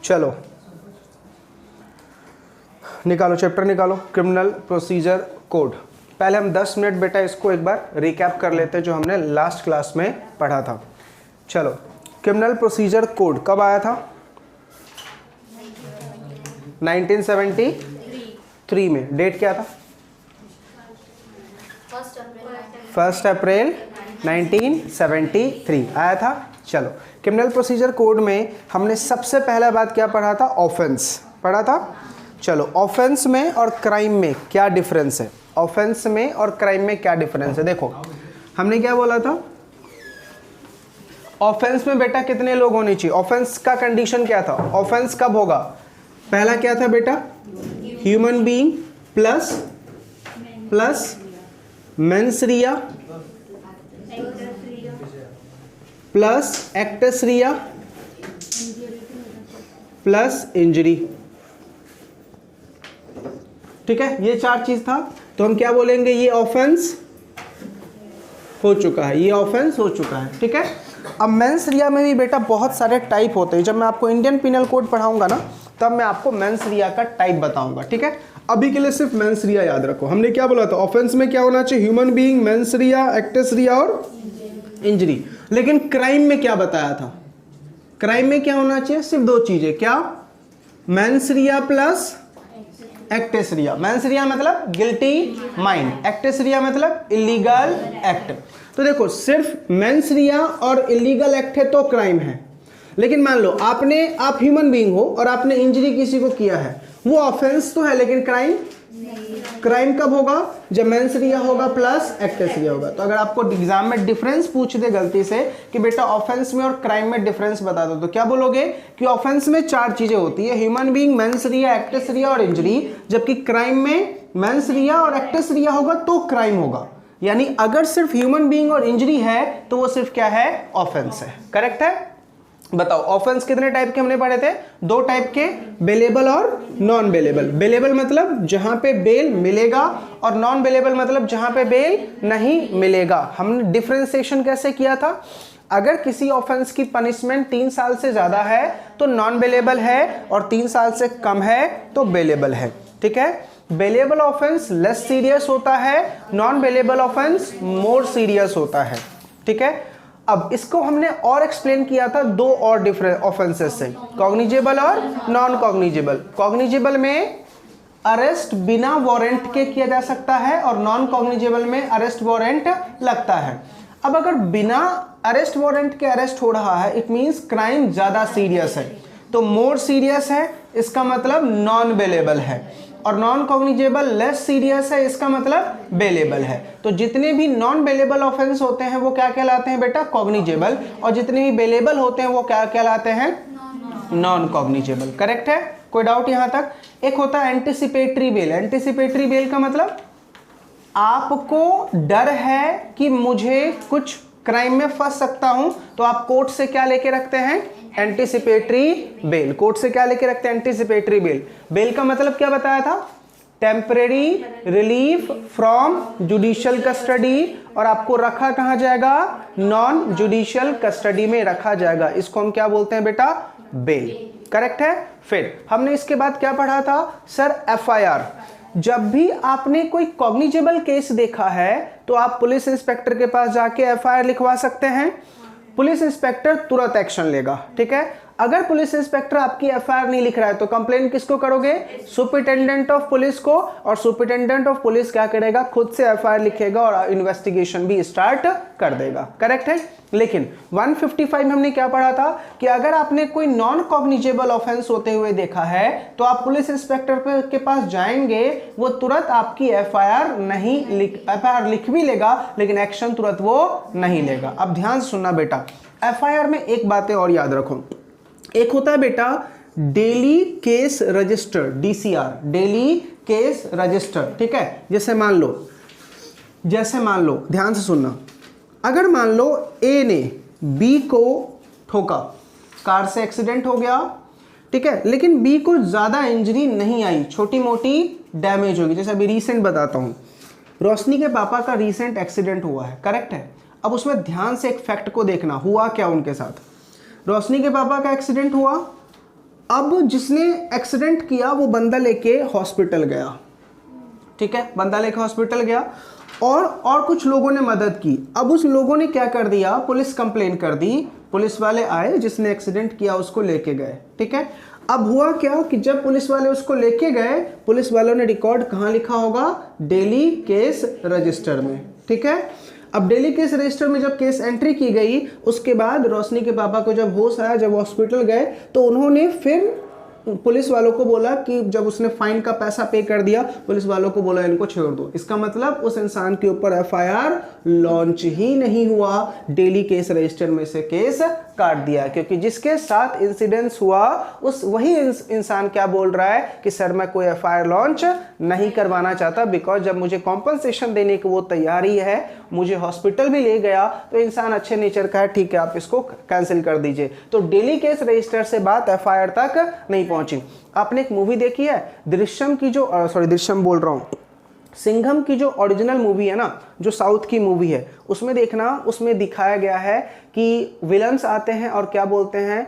चलो निकालो चैप्टर, निकालो क्रिमिनल प्रोसीजर कोड। पहले हम 10 मिनट बेटा इसको एक बार रिकैप कर लेते हैं जो हमने लास्ट क्लास में पढ़ा था। चलो क्रिमिनल प्रोसीजर कोड कब आया था? 1973 में। डेट क्या था? 1 अप्रैल 1973 आया था। चलो क्रिमिनल प्रोसीजर कोड में हमने सबसे पहला बात क्या पढ़ा था? ऑफेंस पढ़ा था। चलो ऑफेंस में और क्राइम में क्या डिफरेंस है? ऑफेंस में और क्राइम में क्या डिफरेंस है? देखो हमने क्या बोला था, ऑफेंस में बेटा कितने लोग होने चाहिए? ऑफेंस का कंडीशन क्या था? ऑफेंस कब होगा? पहला क्या था बेटा? Human being plus mens rea plus actus rea plus injury. ठीक है, ये चार चीज था। तो हम क्या बोलेंगे? ये ऑफेंस हो चुका है, ये ऑफेंस हो चुका है। ठीक है, अब मेंस रिया में भी बेटा बहुत सारे टाइप होते हैं। जब मैं आपको इंडियन पिनल कोड पढ़ाऊंगा ना तब मैं आपको मेंस रिया का टाइप बताऊंगा। ठीक है, अभी के लिए सिर्फ मेंस रिया याद रखो। हमने क्या बोला था? ऑफेंस में क्या होना चाहिए? Human being, mens rea, actus rea और इंजरी। लेकिन क्राइम में क्या बताया था? क्राइम में क्या होना चाहिए? सिर्फ दो चीजें। क्या? मेंस रिया प्लस एक्टस रिया। मेंस रिया मतलब गिल्टी माइंड, एक्टस रिया मतलब इलीगल एक्ट। तो देखो सिर्फ मेंस रिया और इलीगल एक्ट है तो क्राइम है। लेकिन मान लो आप ह्यूमन बीइंग हो और आपने इंजरी किसी को किया है, वो ऑफेंस तो है लेकिन क्राइम कब होगा? जब मेंस रिया होगा प्लस एक्टस रिया होगा। तो अगर आपको एग्जाम में डिफरेंस पूछ दे गलती से कि बेटा ऑफेंस में और क्राइम में डिफरेंस बता दो, तो क्या बोलोगे कि ऑफेंस में चार चीजें होती है, human being, mens rea, actus rea और इंजरी। जबकि क्राइम में मेंस रिया और एक्टस रिया होगा तो क्राइम होगा। यानी अगर सिर्फ ह्यूमन बीइंग और इंजरी है तो वो सिर्फ क्या है? ऑफेंस है। करेक्ट है? बताओ ऑफेंस कितने टाइप के हमने पढ़े थे? दो टाइप के, बेलेबल और नॉन बेलेबल। बेलेबल मतलब जहां पे बेल मिलेगा और नॉन बेलेबल मतलब जहां पे बेल नहीं मिलेगा। हमने डिफरेंशिएशन कैसे किया था? अगर किसी ऑफेंस की पनिशमेंट 3 साल से ज्यादा है तो नॉन बेलेबल है और 3 साल से कम है तो बेलेबल है। ठीक है, बेलेबल ऑफेंस लेस सीरियस होता है, non bailable offence more serious होता है। ठीक है, अब इसको हमने और एक्सप्लेन किया था दो और डिफरेंट ऑफेंसेस से, कॉग्निजेबल और नॉन कॉग्निजेबल। कॉग्निजेबल में अरेस्ट बिना वारंट के किया जा सकता है और नॉन कॉग्निजेबल में अरेस्ट वारंट लगता है। अब अगर बिना अरेस्ट वारंट के अरेस्ट हो रहा है, इट मींस क्राइम ज्यादा सीरियस है, तो मोर सीरियस है इसका मतलब नॉन बेलेबल है, और नॉन कॉग्निजेबल लेस सीरियस है इसका मतलब बेलेबल है। तो जितने भी नॉन बेलेबल ऑफेंस होते हैं वो क्या कहलाते हैं बेटा? कॉग्निजेबल। और जितने भी बेलेबल होते हैं वो क्या कहलाते हैं? Non cognizable. करेक्ट है? कोई डाउट यहां तक? एक होता है एंटिसिपेटरी बेल। एंटिसिपेटरी बेल का मतलब आपको डर है कि मुझे कुछ क्राइम में फंस सकता हूं तो आप कोर्ट से क्या लेके रखते हैं? Anticipatory bell. कोर्ट से क्या लेके रखते हैं? Anticipatory bell. बेल का मतलब क्या बताया था? Temporary relief from judicial custody. और आपको रखा कहां जाएगा? नॉन जुडिशियल कस्टडी में रखा जाएगा। इसको हम क्या बोलते हैं बेटा? बेल। करेक्ट है? फिर हमने इसके बाद क्या पढ़ा था सर? एफआईआर। जब भी आपने कोई कॉग्निजेबल केस देखा है तो आप पुलिस इंस्पेक्टर के पास जाके एफआईआर लिखवा सकते हैं। पुलिस इंस्पेक्टर तुरंत एक्शन लेगा। ठीक है, अगर पुलिस इंस्पेक्टर आपकी एफआईआर नहीं लिख रहा है तो कंप्लेन किसको करोगे? सुपरिटेंडेंट ऑफ पुलिस को। और सुपरिटेंडेंट ऑफ पुलिस क्या करेगा? खुद से एफआईआर लिखेगा और इन्वेस्टिगेशन भी स्टार्ट कर देगा। करेक्ट है? लेकिन 155 में हमने क्या पढ़ा था कि अगर आपने कोई नॉन कॉग्निजेबल ऑफेंस होते हुए देखा है तो आप पुलिस इंस्पेक्टर के पास जाएंगे, वो तुरंत आपकी एफआईआर लिख भी लेगा लेकिन एक्शन तुरंत वो नहीं लेगा। अब ध्यान से सुनना बेटा, एफआईआर में एक बातें और याद रखो। एक होता है बेटा daily case register, DCR, daily case register. ठीक है, जैसे मान लो ध्यान से सुनना, अगर मान लो ए ने बी को ठोका, कार से एक्सीडेंट हो गया, ठीक है, लेकिन बी को ज्यादा इंजरी नहीं आई, छोटी मोटी डैमेज होगी। जैसे अभी रीसेंट बताता हूं, रोशनी के पापा का रीसेंट एक्सीडेंट हुआ है। करेक्ट है? अब उसमें ध्यान से एक फैक्ट को देखना, हुआ क्या उनके साथ। रोशनी के पापा का एक्सीडेंट हुआ, अब जिसने एक्सीडेंट किया वो बंदा लेके हॉस्पिटल गया, ठीक है, बंदा लेके हॉस्पिटल गया और कुछ लोगों ने मदद की। अब उस लोगों ने क्या कर दिया, पुलिस कंप्लेन कर दी, पुलिस वाले आए, जिसने एक्सीडेंट किया उसको लेके गए, ठीक है। अब हुआ क्या कि जब पुलिस वाले उसको लेके गए, पुलिस वालों ने रिकॉर्ड कहाँ लिखा होगा, डेली केस रजिस्टर में, ठीक है। अब डेली केस रजिस्टर में जब केस एंट्री की गई, उसके बाद रोशनी के पापा को जब होश आया, जब हॉस्पिटल गए, तो उन्होंने फिर पुलिस वालों को बोला कि जब उसने फाइन का पैसा पे कर दिया, पुलिस वालों को बोला इनको छोड़ दो। इसका मतलब उस इंसान के ऊपर एफआईआर लॉन्च ही नहीं हुआ, डेली केस रजिस्टर में से केस काट दिया, क्योंकि जिसके साथ इंसिडेंस हुआ उस वही इंसान क्या बोल रहा है कि सर मैं कोई एफआईआर लॉन्च नहीं करवाना चाहता, बिकॉज जब मुझे कॉम्पनसेशन देने की वो तैयार ही है, मुझे हॉस्पिटल भी ले गया, तो इंसान अच्छे नेचर का है, ठीक है आप इसको कैंसिल कर दीजिए। तो डेली केस रजिस्टर से बात एफआईआर तक नहीं पहुंची। आपने एक मूवी देखी है दृश्यम की, जो दृश्यम बोल रहा हूं, सिंघम की जो ओरिजिनल मूवी है ना, जो साउथ की मूवी है, उसमें देखना, उसमें दिखाया गया है कि विलन्स आते हैं और क्या बोलते हैं,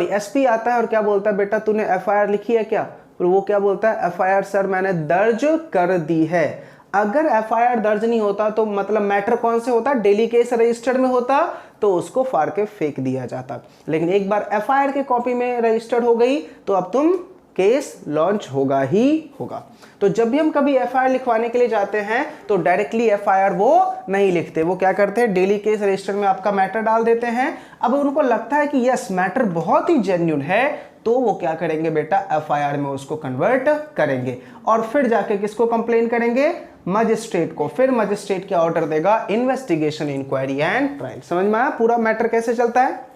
एसपी आता है और क्या बोलता है, बेटा तूने एफआईआर लिखी है क्या, और वो क्या बोलता है, एफआईआर सर मैंने दर्ज कर दी है। अगर एफआईआर दर्ज नहीं होता तो मतलब मैटर कौन से होता, डेली केस रजिस्टर्ड में होता, तो उसको फाड़ के फेंक दिया जाता। लेकिन एक बार एफआईआर के कॉपी में रजिस्टर्ड हो गई तो अब तुम केस लॉन्च होगा ही होगा। तो जब भी हम कभी एफआईआर लिखवाने के लिए जाते हैं तो डायरेक्टली एफआईआर वो नहीं लिखते, वो क्या करते हैं, डेली केस रजिस्टर में आपका मैटर डाल देते हैं। अब उनको लगता है कि यस मैटर बहुत ही जेन्युइन है, तो वो क्या करेंगे बेटा, एफआईआर में उसको कन्वर्ट करेंगे और फिर जाके किसको कंप्लेन करेंगे, मजिस्ट्रेट को। फिर मजिस्ट्रेट क्या ऑर्डर देगा, इन्वेस्टिगेशन, इंक्वायरी एंड ट्रायल। समझ में आया पूरा मैटर कैसे चलता है।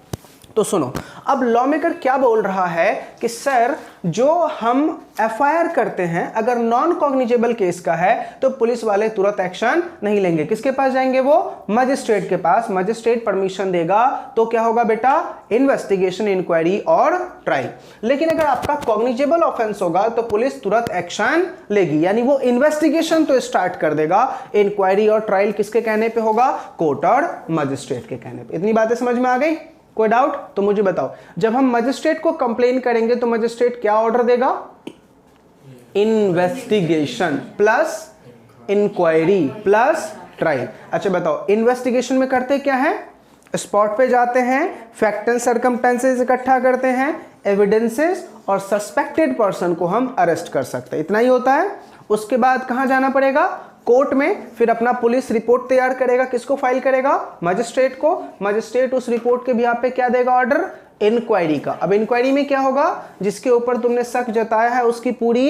तो सुनो, अब लॉ मेकर क्या बोल रहा है कि सर जो हम एफआईआर करते हैं अगर नॉन कॉग्निजेबल केस का है तो पुलिस वाले तुरंत एक्शन नहीं लेंगे, किसके पास जाएंगे, वो मजिस्ट्रेट के पास। मजिस्ट्रेट परमिशन देगा तो क्या होगा बेटा, इन्वेस्टिगेशन, इंक्वायरी और ट्रायल। लेकिन अगर आपका कॉग्निजेबल ऑफेंस होगा तो पुलिस तुरंत एक्शन लेगी, यानी वो इन्वेस्टिगेशन तो स्टार्ट कर देगा, इंक्वायरी और ट्रायल किसके कहने पे होगा, कोर्ट और मजिस्ट्रेट के कहने पे। इतनी बातें समझ में आ गई, कोई डाउट तो मुझे बताओ। जब हम मजिस्ट्रेट को कंप्लेन करेंगे तो मजिस्ट्रेट क्या ऑर्डर देगा, investigation plus inquiry plus trial. अच्छा बताओ, इन्वेस्टिगेशन में करते क्या है, स्पॉट पे जाते हैं, फैक्ट एंड सर्कमस्टेंसेस इकट्ठा करते हैं, एविडेंसेस और सस्पेक्टेड पर्सन को हम अरेस्ट कर सकते हैं, इतना ही होता है। उसके बाद कहां जाना पड़ेगा, कोर्ट में। फिर अपना पुलिस रिपोर्ट तैयार करेगा, किसको फाइल करेगा, मजिस्ट्रेट को। मजिस्ट्रेट उस रिपोर्ट के बिहाफ पे क्या देगा, ऑर्डर, इंक्वायरी का। अब इंक्वायरी में क्या होगा, जिसके ऊपर तुमने शक जताया है उसकी पूरी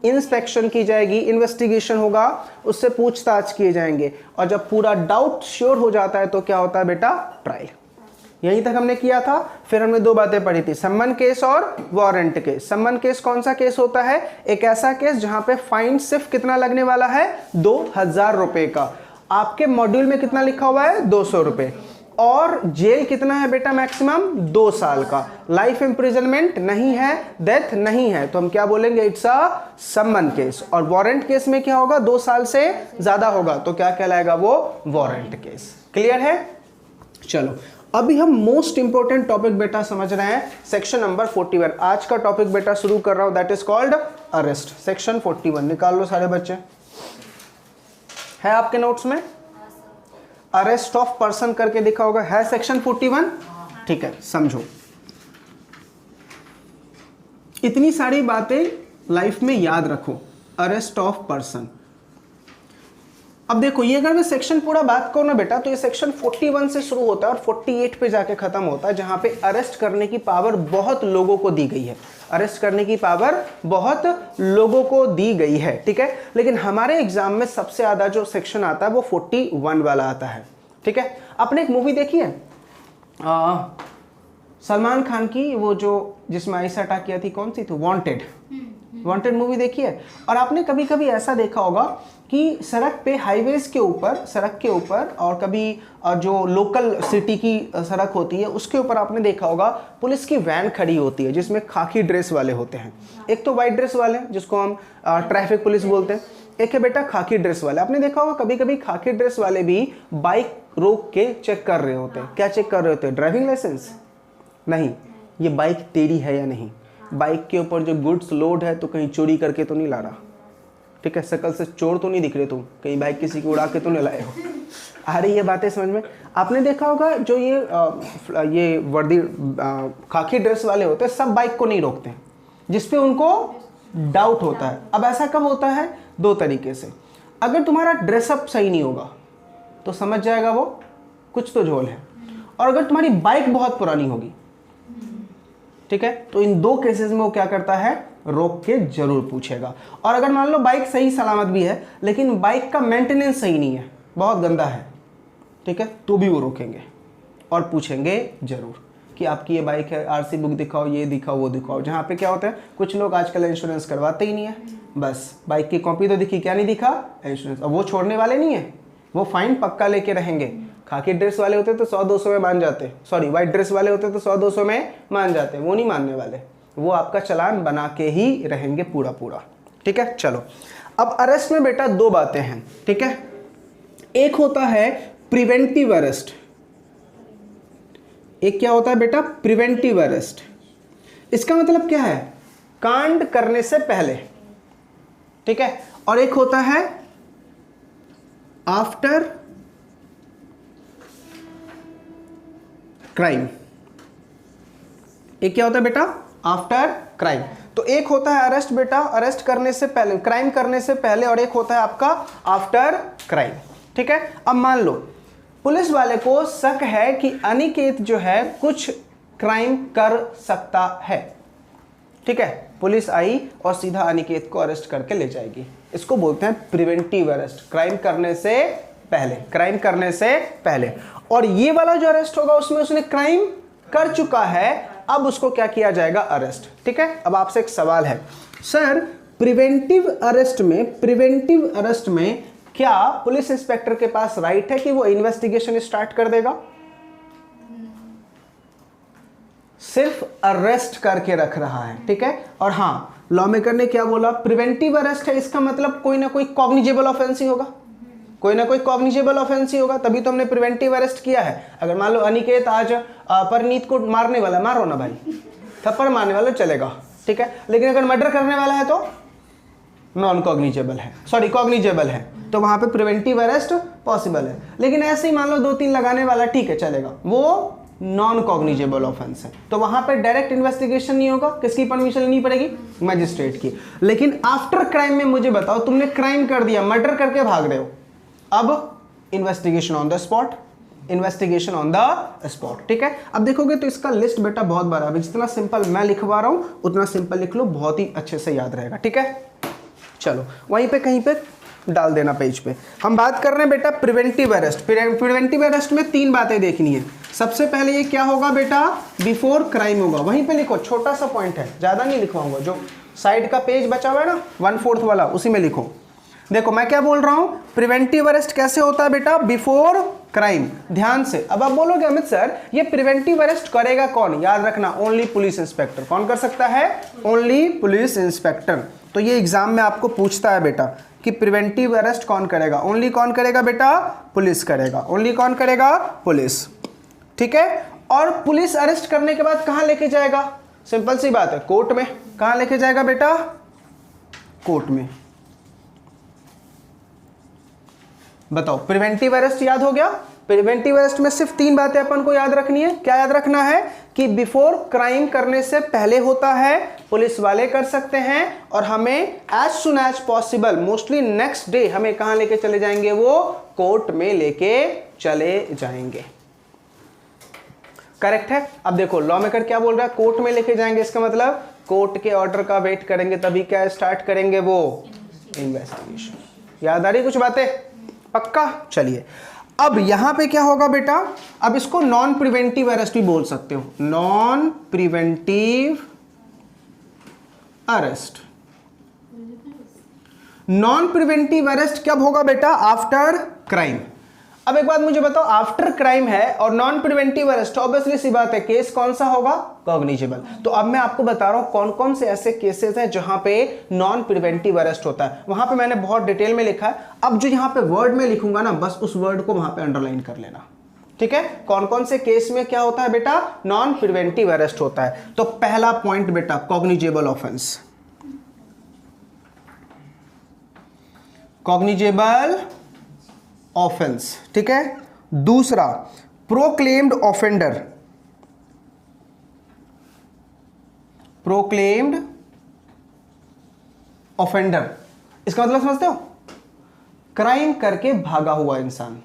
इंस्पेक्शन की जाएगी, इन्वेस्टिगेशन होगा, उससे पूछताछ किए जाएंगे, और जब पूरा डाउट श्योर हो जाता है तो क्या होता है बेटा, ट्रायल। यहीं तक हमने किया था। फिर हमने दो बातें पढ़ी थी, सम्मन केस और वारंट केस। सम्मन केस कौन सा केस होता है, एक ऐसा केस जहां पे फाइन सिर्फ कितना लगने वाला है, 2000 रुपए का। आपके मॉड्यूल में कितना लिखा हुआ है, 200 रुपए, और जेल कितना है बेटा, मैक्सिमम 2 साल का। लाइफ इंप्रिजनमेंट नहीं है, डेथ नहीं है, तो हम क्या बोलेंगे, इट्स अ सम्मन केस। और वारंट केस में क्या होगा, 2 साल से ज्यादा होगा तो क्या कहलाएगा, वो वारंट केस। क्लियर है। चलो अभी हम मोस्ट इंपोर्टेंट टॉपिक बेटा समझ रहे हैं, सेक्शन नंबर 41। आज का टॉपिक बेटा शुरू कर रहा हूं, that is called arrest. Section 41 निकाल लो सारे बच्चे, है आपके नोट्स में, अरेस्ट ऑफ पर्सन करके लिखा होगा, है सेक्शन 41, ठीक है। समझो, इतनी सारी बातें लाइफ में याद रखो, अरेस्ट ऑफ पर्सन। अब देखो, ये अगर मैं सेक्शन पूरा बात करूं ना बेटा, तो ये सेक्शन 41 से शुरू होता है और 48 पे जाके खत्म होता है, जहां पे अरेस्ट करने की पावर बहुत लोगों को दी गई है। अरेस्ट करने की पावर बहुत लोगों को दी गई है, ठीक है। लेकिन हमारे एग्जाम में सबसे ज्यादा जो सेक्शन आता है वो 41 वाला आता है, ठीक है। आपने एक मूवी देखी है सलमान खान की, वो जो जिसमें आयशा टाकिया थी, कौन सी थी, वांटेड। वांटेड मूवी देखी है। और आपने कभी कभी ऐसा देखा होगा कि सड़क पे, हाईवेज के ऊपर, सड़क के ऊपर, और कभी जो लोकल सिटी की सड़क होती है उसके ऊपर आपने देखा होगा पुलिस की वैन खड़ी होती है जिसमें खाकी ड्रेस वाले होते हैं। एक तो वाइट ड्रेस वाले जिसको हम ट्रैफिक पुलिस बोलते हैं, एक है बेटा खाकी ड्रेस वाले। आपने देखा होगा कभी कभी खाकी ड्रेस वाले भी बाइक रोक के चेक कर रहे होते हैं। क्या चेक कर रहे होते हैं, ड्राइविंग लाइसेंस नहीं, ये बाइक तेरी है या नहीं, बाइक के ऊपर जो गुड्स लोड है तो कहीं चोरी करके तो नहीं ला रहा, ठीक है, शकल से चोर तो नहीं दिख रहे तुम, कहीं बाइक किसी की उड़ा के तो नहीं लाए हो। आ रही ये बातें समझ में? आपने देखा होगा जो ये वर्दी खाकी ड्रेस वाले होते हैं सब बाइक को नहीं रोकते हैं, जिसपे उनको डाउट होता है। अब ऐसा कब होता है? दो तरीके से। अगर तुम्हारा ड्रेसअप सही नहीं होगा तो समझ जाएगा वो कुछ तो झोल है, और अगर तुम्हारी बाइक बहुत पुरानी होगी, ठीक है, तो इन दो केसेस में वो क्या करता है? रोक के जरूर पूछेगा। और अगर मान लो बाइक सही सलामत भी है लेकिन बाइक का मेंटेनेंस सही नहीं है, बहुत गंदा है, ठीक है, तो भी वो रोकेंगे और पूछेंगे जरूर कि आपकी ये बाइक है, आरसी बुक दिखाओ, ये दिखाओ, वो दिखाओ। जहाँ पे क्या होता है, कुछ लोग आजकल इंश्योरेंस करवाते ही नहीं है, बस बाइक की कॉपी तो दिखी, क्या नहीं दिखा? इंश्योरेंस। और वो छोड़ने वाले नहीं है, वो फाइन पक्का लेके रहेंगे। खाकी ड्रेस वाले होते तो 100-200 में मान जाते, सॉरी व्हाइट ड्रेस वाले होते तो 100-200 में मान जाते, वो नहीं मानने वाले, वो आपका चालान बना के ही रहेंगे पूरा पूरा, ठीक है। चलो, अब अरेस्ट में बेटा दो बातें हैं, ठीक है। एक होता है प्रिवेंटिव अरेस्ट, एक क्या होता है बेटा? Preventive arrest. इसका मतलब क्या है? कांड करने से पहले, ठीक है। और एक होता है आफ्टर क्राइम। एक क्या होता है बेटा? After crime. तो एक होता है अरेस्ट बेटा, अरेस्ट करने से पहले, क्राइम करने से पहले, और एक होता है आपका आफ्टर क्राइम, ठीक है। अब मान लो पुलिस वाले को शक है कि अनिकेत जो है कुछ क्राइम कर सकता है, ठीक है, पुलिस आई और सीधा अनिकेत को अरेस्ट करके ले जाएगी। इसको बोलते हैं प्रिवेंटिव अरेस्ट, क्राइम करने से पहले, क्राइम करने से पहले। और ये वाला जो अरेस्ट होगा उसमें उसने क्राइम कर चुका है, अब उसको क्या किया जाएगा? अरेस्ट, ठीक है। अब आपसे एक सवाल है, सर प्रिवेंटिव अरेस्ट में क्या पुलिस इंस्पेक्टर के पास राइट है कि वो इन्वेस्टिगेशन स्टार्ट कर देगा? सिर्फ अरेस्ट करके रख रहा है, ठीक है। और हाँ, लॉ मेकर ने क्या बोला? प्रिवेंटिव अरेस्ट है, इसका मतलब कोई ना कोई कॉग्निजेबल ऑफेंस ही होगा, कोई ना कोई कॉग्निजेबल ऑफेंस ही होगा, तभी तो हमने प्रिवेंटिव अरेस्ट किया है। अगर मान लो अनिकेत आज परनीत को मारने वाला, मारो ना भाई, थप्पड़ मारने वाला चलेगा, ठीक है, लेकिन अगर मर्डर करने वाला है तो नॉन कॉग्निजेबल है, सॉरी कॉग्निजेबल है, तो वहां पे प्रिवेंटिव अरेस्ट पॉसिबल है। लेकिन ऐसे ही मान लो 2-3 लगाने वाला, ठीक है, चलेगा, वो नॉन कॉग्निजेबल ऑफेंस है, तो वहां पे डायरेक्ट इन्वेस्टिगेशन नहीं होगा, किसकी परमिशन लेनी पड़ेगी? मैजिस्ट्रेट की। लेकिन आफ्टर क्राइम में मुझे बताओ, तुमने क्राइम कर दिया, मर्डर करके भाग रहे हो, अब investigation on the spot, investigation on the spot, ठीक है। अब देखोगे तो इसका लिस्ट बेटा बहुत बड़ा है, जितना सिंपल मैं लिखवा रहा हूं उतना सिंपल लिख लो, बहुत ही अच्छे से याद रहेगा, ठीक है। चलो वहीं पे कहीं पे डाल देना पेज पे। हम बात कर रहे हैं बेटा प्रिवेंटिव अरेस्ट। प्रिवेंटिव अरेस्ट में 3 बातें देखनी है। सबसे पहले ये क्या होगा बेटा? बिफोर क्राइम होगा, वहीं पे लिखो, छोटा सा पॉइंट है, ज्यादा नहीं लिखवाऊंगा, जो साइड का पेज बचा हुआ है ना 1/4 वाला, उसी में लिखो। देखो मैं क्या बोल रहा हूं, प्रिवेंटिव अरेस्ट कैसे होता है बेटा? Before crime. ध्यान से, अब आप बोलोगे अमित सर ये प्रिवेंटिव अरेस्ट करेगा कौन? याद रखना, ओनली पुलिस इंस्पेक्टर। कौन कर सकता है? Only police inspector. तो ये एग्जाम में आपको पूछता है बेटा कि प्रिवेंटिव अरेस्ट कौन करेगा? ओनली कौन करेगा बेटा? पुलिस करेगा। ओनली कौन करेगा? पुलिस, ठीक है। और पुलिस अरेस्ट करने के बाद कहां लेके जाएगा? सिंपल सी बात है, कोर्ट में। कहां लेके जाएगा बेटा? कोर्ट में। बताओ, प्रिवेंटिव अरेस्ट याद हो गया? प्रिवेंटिव अरेस्ट में सिर्फ 3 बातें अपन को याद रखनी है। क्या याद रखना है? कि बिफोर क्राइम करने से पहले होता है, पुलिस वाले कर सकते हैं, और हमें as soon as possible, mostly next day हमें कहां लेके चले जाएंगे? वो कोर्ट में लेके चले जाएंगे। करेक्ट है। अब देखो लॉ मेकर क्या बोल रहा है? कोर्ट में लेके जाएंगे, इसका मतलब कोर्ट के ऑर्डर का वेट करेंगे, तभी क्या स्टार्ट करेंगे? वो इन्वेस्टिगेशन। याद आ रही कुछ बातें? पक्का? चलिए, अब यहां पे क्या होगा बेटा? अब इसको नॉन प्रिवेंटिव अरेस्ट भी बोल सकते हो, non preventive arrest. Non preventive arrest कब होगा बेटा? After crime. अब एक बात मुझे बताओ, आफ्टर क्राइम है और नॉन प्रिवेंटिव अरेस्ट, ऑब्वियसली सी बात है, केस कौन सा होगा? कॉग्निजेबल। तो अब मैं आपको बता रहा हूं कौन कौन से ऐसे केसेस हैं जहां पे नॉन प्रिवेंटिव अरेस्ट होता है। वहां पे मैंने बहुत डिटेल में लिखा है। अब जो यहां पे वर्ड में लिखूंगा ना, बस उस वर्ड को वहां पे अंडरलाइन कर लेना, ठीक है, कौन कौन से केस में क्या होता है बेटा, नॉन प्रिवेंटिव अरेस्ट होता है। तो पहला पॉइंट बेटा कॉग्निजेबल ऑफेंस, कॉग्निजेबल ऑफेंस, ठीक है। दूसरा प्रोक्लेम्ड ऑफेंडर, प्रोक्लेम्ड ऑफेंडर, इसका मतलब समझते हो, क्राइम करके भागा हुआ इंसान।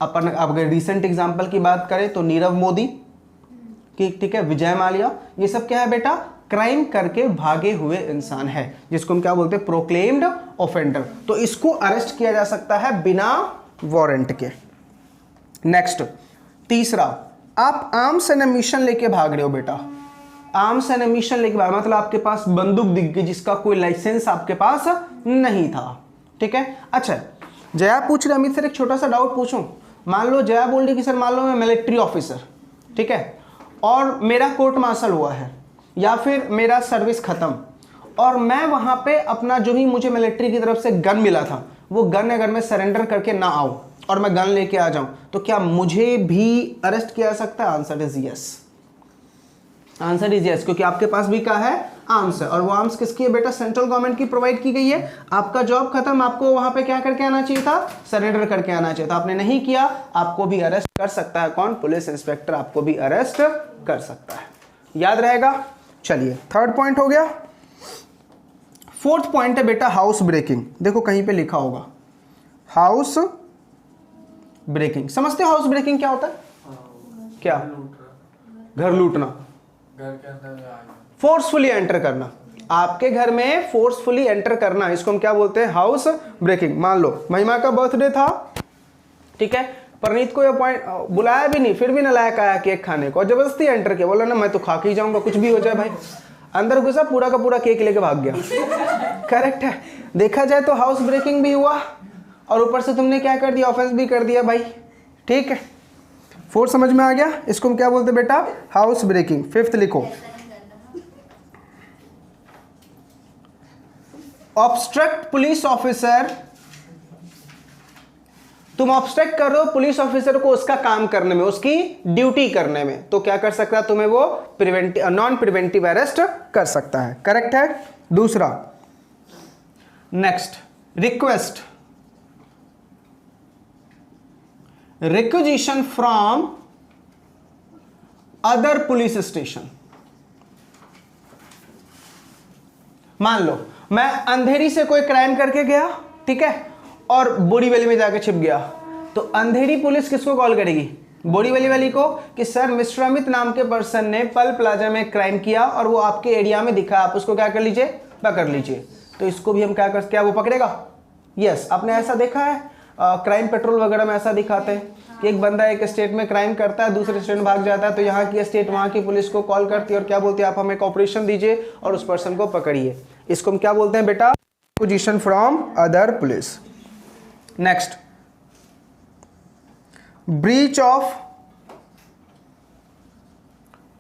अपन अगर रिसेंट एग्जांपल की बात करें तो नीरव मोदी की, ठीक है, विजय माल्या, ये सब क्या है बेटा, क्राइम करके भागे हुए इंसान है, जिसको हम क्या बोलते हैं, प्रोक्लेम्ड ऑफेंडर। तो इसको अरेस्ट किया जा सकता है बिना वारंट के। नेक्स्ट तीसरा, आप आर्म्स एंड एमिशन लेके भाग रहे हो बेटा, आर्म्स एंड एमिशन लेके भाग, मतलब आपके पास बंदूक दिख गई जिसका कोई लाइसेंस आपके पास नहीं था, ठीक है। अच्छा, जया पूछ रहे अमित सर एक छोटा सा डाउट पूछूं, मान लो जया बोल रही कि सर मान लो मैं मिलिट्री ऑफिसर, ठीक है, और मेरा कोर्ट मार्शल हुआ है या फिर मेरा सर्विस खत्म, और मैं वहां पे अपना जो भी मुझे मिलिट्री की तरफ से गन मिला था वो गन अगर मैं सरेंडर करके ना आऊं और मैं गन लेके आ जाऊं, तो क्या मुझे भी अरेस्ट किया जा सकता है? Answer is yes, answer is yes, क्योंकि आपके पास भी क्या है, आर्म्स है, और वो आर्म्स किसकी है बेटा, सेंट्रल गवर्नमेंट की प्रोवाइड की गई है। आपका जॉब खत्म, आपको वहां पे क्या करके आना चाहिए था, सरेंडर करके आना चाहिए था, आपने नहीं किया, आपको भी अरेस्ट कर सकता है कौन, पुलिस इंस्पेक्टर आपको भी अरेस्ट कर सकता है, याद रहेगा। चलिए थर्ड पॉइंट हो गया। फोर्थ पॉइंट है बेटा हाउस ब्रेकिंग, देखो कहीं पे लिखा होगा हाउस ब्रेकिंग, समझते हो हाउस ब्रेकिंग क्या होता है? क्या? घर लूटना, घर के अंदर फोर्सफुली एंटर करना, आपके घर में फोर्सफुली एंटर करना, इसको हम क्या बोलते हैं, हाउस ब्रेकिंग। मान लो महिमा का बर्थडे था, ठीक है, परनीत को ये पॉइंट बुलाया भी नहीं, फिर भी नलायक आया केक खाने को, जबरदस्ती एंटर किया, बोला ना मैं तो खा के ही जाऊंगा कुछ भी हो जाए भाई, अंदर घुसा पूरा का पूरा केक लेके भाग गया। करेक्ट है, देखा जाए तो हाउस ब्रेकिंग भी हुआ और ऊपर से तुमने क्या कर दिया, ऑफेंस भी कर दिया भाई, ठीक है। फोर्थ समझ में आ गया, इसको हम क्या बोलते हैं बेटा, हाउस ब्रेकिंग। फिफ्थ लिखो ऑब्स्ट्रक्ट पुलिस ऑफिसर, तुम ऑब्स्ट्रक्ट कर रहे हो पुलिस ऑफिसर को उसका काम करने में, उसकी ड्यूटी करने में, तो क्या कर सकता है, तुम्हें वो प्रिवेंटिव नॉन प्रिवेंटिव अरेस्ट कर सकता है, करेक्ट है। दूसरा next request, requisition from other police station. मान लो मैं अंधेरी से कोई क्राइम करके गया, ठीक है, और बोरीवली में जाके छिप गया, तो अंधेरी पुलिस किसको कॉल करेगी, बोरीवली वाली को, कि सर मिस्टर अमित नाम के पर्सन ने पल प्लाजा में क्राइम किया और वो आपके एरिया में दिखा, आप उसको क्या कर लीजिए, पकड़ लीजिए। तो इसको भी हम क्या वो पकड़ेगा? यस, आपने ऐसा देखा है क्राइम पेट्रोल वगैरह में ऐसा दिखाते हैं कि एक बंदा एक स्टेट में क्राइम करता है, दूसरे स्टेट में भाग जाता है, तो यहाँ की स्टेट वहाँ की पुलिस को कॉल करती है और क्या बोलती है, आप हमें कॉपरेशन दीजिए और उस पर्सन को पकड़िए। इसको हम क्या बोलते हैं बेटा, requisition from other police. Next breach of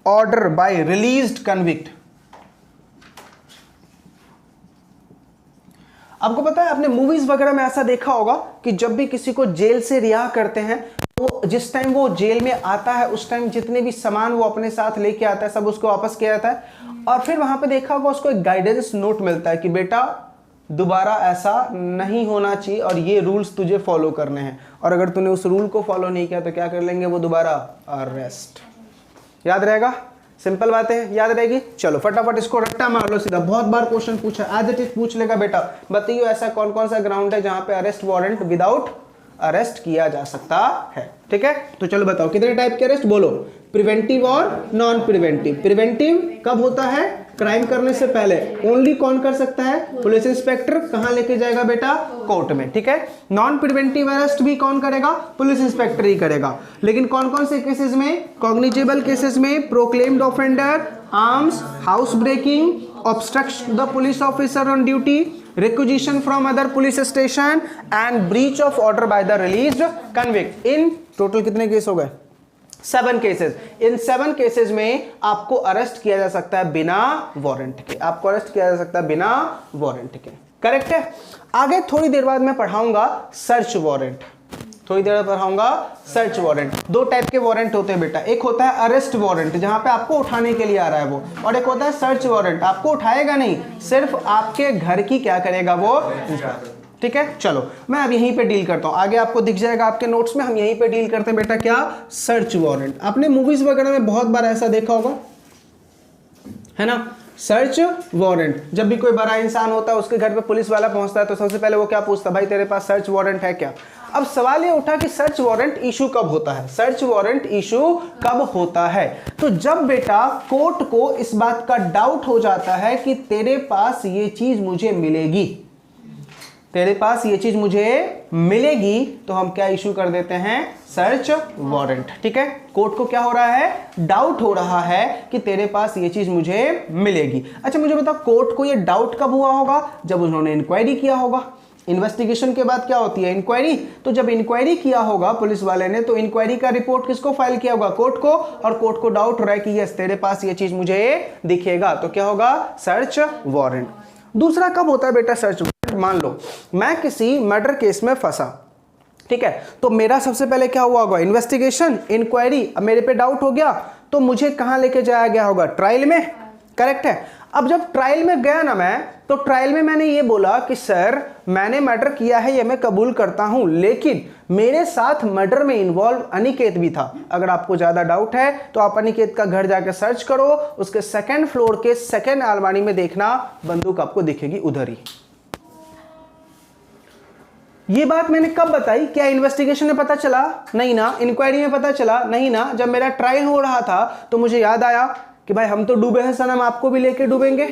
order bye released convict. आपको पता है, आपने मूवीज वगैरह में ऐसा देखा होगा कि जब भी किसी को जेल से रिहा करते हैं तो जिस टाइम वो जेल में आता है उस टाइम जितने भी सामान वो अपने साथ लेके आता है सब उसको वापस किया जाता है, और फिर वहां पे देखा होगा उसको एक गाइडेंस नोट मिलता है कि बेटा दोबारा ऐसा नहीं होना चाहिए और ये रूल्स तुझे फॉलो करने हैं, और अगर तूने उस रूल को फॉलो नहीं किया तो क्या कर लेंगे वो, दोबारा अरेस्ट। याद रहेगा, सिंपल बात है, याद रहेगी। चलो फटाफट इसको रट्टा मार लो सीधा, बहुत बार क्वेश्चन पूछा, एज इट इज पूछ लेगा बेटा, बताइए ऐसा कौन कौन सा ग्राउंड है जहां पे अरेस्ट वारंट विदाउट अरेस्ट किया जा सकता है, ठीक है। तो चलो बताओ कितने टाइप के अरेस्ट बोलो, प्रिवेंटिव और नॉन प्रिवेंटिव। प्रिवेंटिव कब होता है, क्राइम करने से पहले, ओनली कौन कर सकता है, पुलिस इंस्पेक्टर, कहां लेके जाएगा बेटा, कोर्ट में, ठीक है। नॉन प्रिवेंटिव अरेस्ट भी कौन करेगा, पुलिस इंस्पेक्टर ही करेगा, लेकिन कौन कौन से केसेस में, कॉग्निजेबल केसेस में, proclaimed offender, arms, house breaking, obstruction the police officer on duty, requisition from other police station and breach of order by the released convict. In total कितने case हो गए, 7 केसेस। इन 7 cases में आपको arrest किया जा सकता है बिना वारंट के, आपको अरेस्ट किया जा सकता है बिना वारंट के, करेक्ट है। आगे थोड़ी देर बाद मैं पढ़ाऊंगा सर्च वारंट, थोड़ी देर पढ़ाऊंगा सर्च वारंट। दो टाइप के वारंट होते हैं बेटा, एक होता है अरेस्ट वारंट जहां पे आपको उठाने के लिए आ रहा है वो, और एक होता है सर्च वारंट, आपको उठाएगा नहीं, सिर्फ आपके घर की क्या करेगा वो, ठीक है। चलो मैं अब यहीं पे डील करता हूं, आगे आपको दिख जाएगा आपके नोट्स में, हम यहीं पे डील करते हैं बेटा क्या, सर्च वारंट। आपने मूवीज वगैरह में बहुत बार ऐसा देखा होगा, है ना, सर्च वारंट। जब भी कोई बड़ा इंसान होता है उसके घर पे पुलिस वाला पहुंचता है तो सबसे पहले वो क्या पूछता है, भाई तेरे पास सर्च वारंट है क्या। अब सवाल ये उठा कि सर्च वारंट इशू कब होता है, सर्च वारंट इशू कब होता है, तो जब बेटा कोर्ट को इस बात का डाउट हो जाता है कि तेरे पास ये चीज मुझे मिलेगी, तेरे पास ये चीज मुझे मिलेगी, तो हम क्या इशू कर देते हैं, सर्च वारंट, ठीक है। कोर्ट को क्या हो रहा है, डाउट हो रहा है कि तेरे पास ये चीज मुझे मिलेगी। अच्छा मुझे बताओ कोर्ट को ये डाउट कब हुआ होगा, जब उन्होंने इंक्वायरी किया होगा। इन्वेस्टिगेशन के बाद क्या होती है, इंक्वायरी। तो जब इंक्वायरी किया होगा पुलिस वाले ने, तो इंक्वायरी का रिपोर्ट किसको फाइल किया होगा, कोर्ट को, और कोर्ट को डाउट हो रहा है कि यस तेरे पास ये चीज मुझे दिखेगा, तो क्या होगा, सर्च वारंट। दूसरा कब होता है बेटा सर्च वारंट, मान लो मैं किसी मर्डर केस में फंसा, ठीक है, तो मेरा सबसे पहले क्या हुआ होगा, इन्वेस्टिगेशन, इंक्वायरी। अब मेरे पे डाउट हो गया तो मुझे कहां लेके जाया गया होगा, ट्रायल में, करेक्ट है। अब जब ट्रायल में गया ना मैं, तो ट्रायल में मैंने ये बोला कि सर मैंने मर्डर किया है, ये मैं कबूल करता हूं, लेकिन मेरे साथ मर्डर में इन्वॉल्व अनिकेत भी था। अगर आपको ज्यादा डाउट है तो आप अनिकेत का घर जाकर सर्च करो, उसके सेकंड फ्लोर के सेकंड अलमारी में देखना, बंदूक आपको दिखेगी उधर ही। ये बात मैंने कब बताई, क्या इन्वेस्टिगेशन में पता चला, नहीं ना, इंक्वायरी में पता चला, नहीं ना, जब मेरा ट्रायल हो रहा था तो मुझे याद आया कि भाई हम तो डूबे हैं सनम, आपको भी लेके डूबेंगे,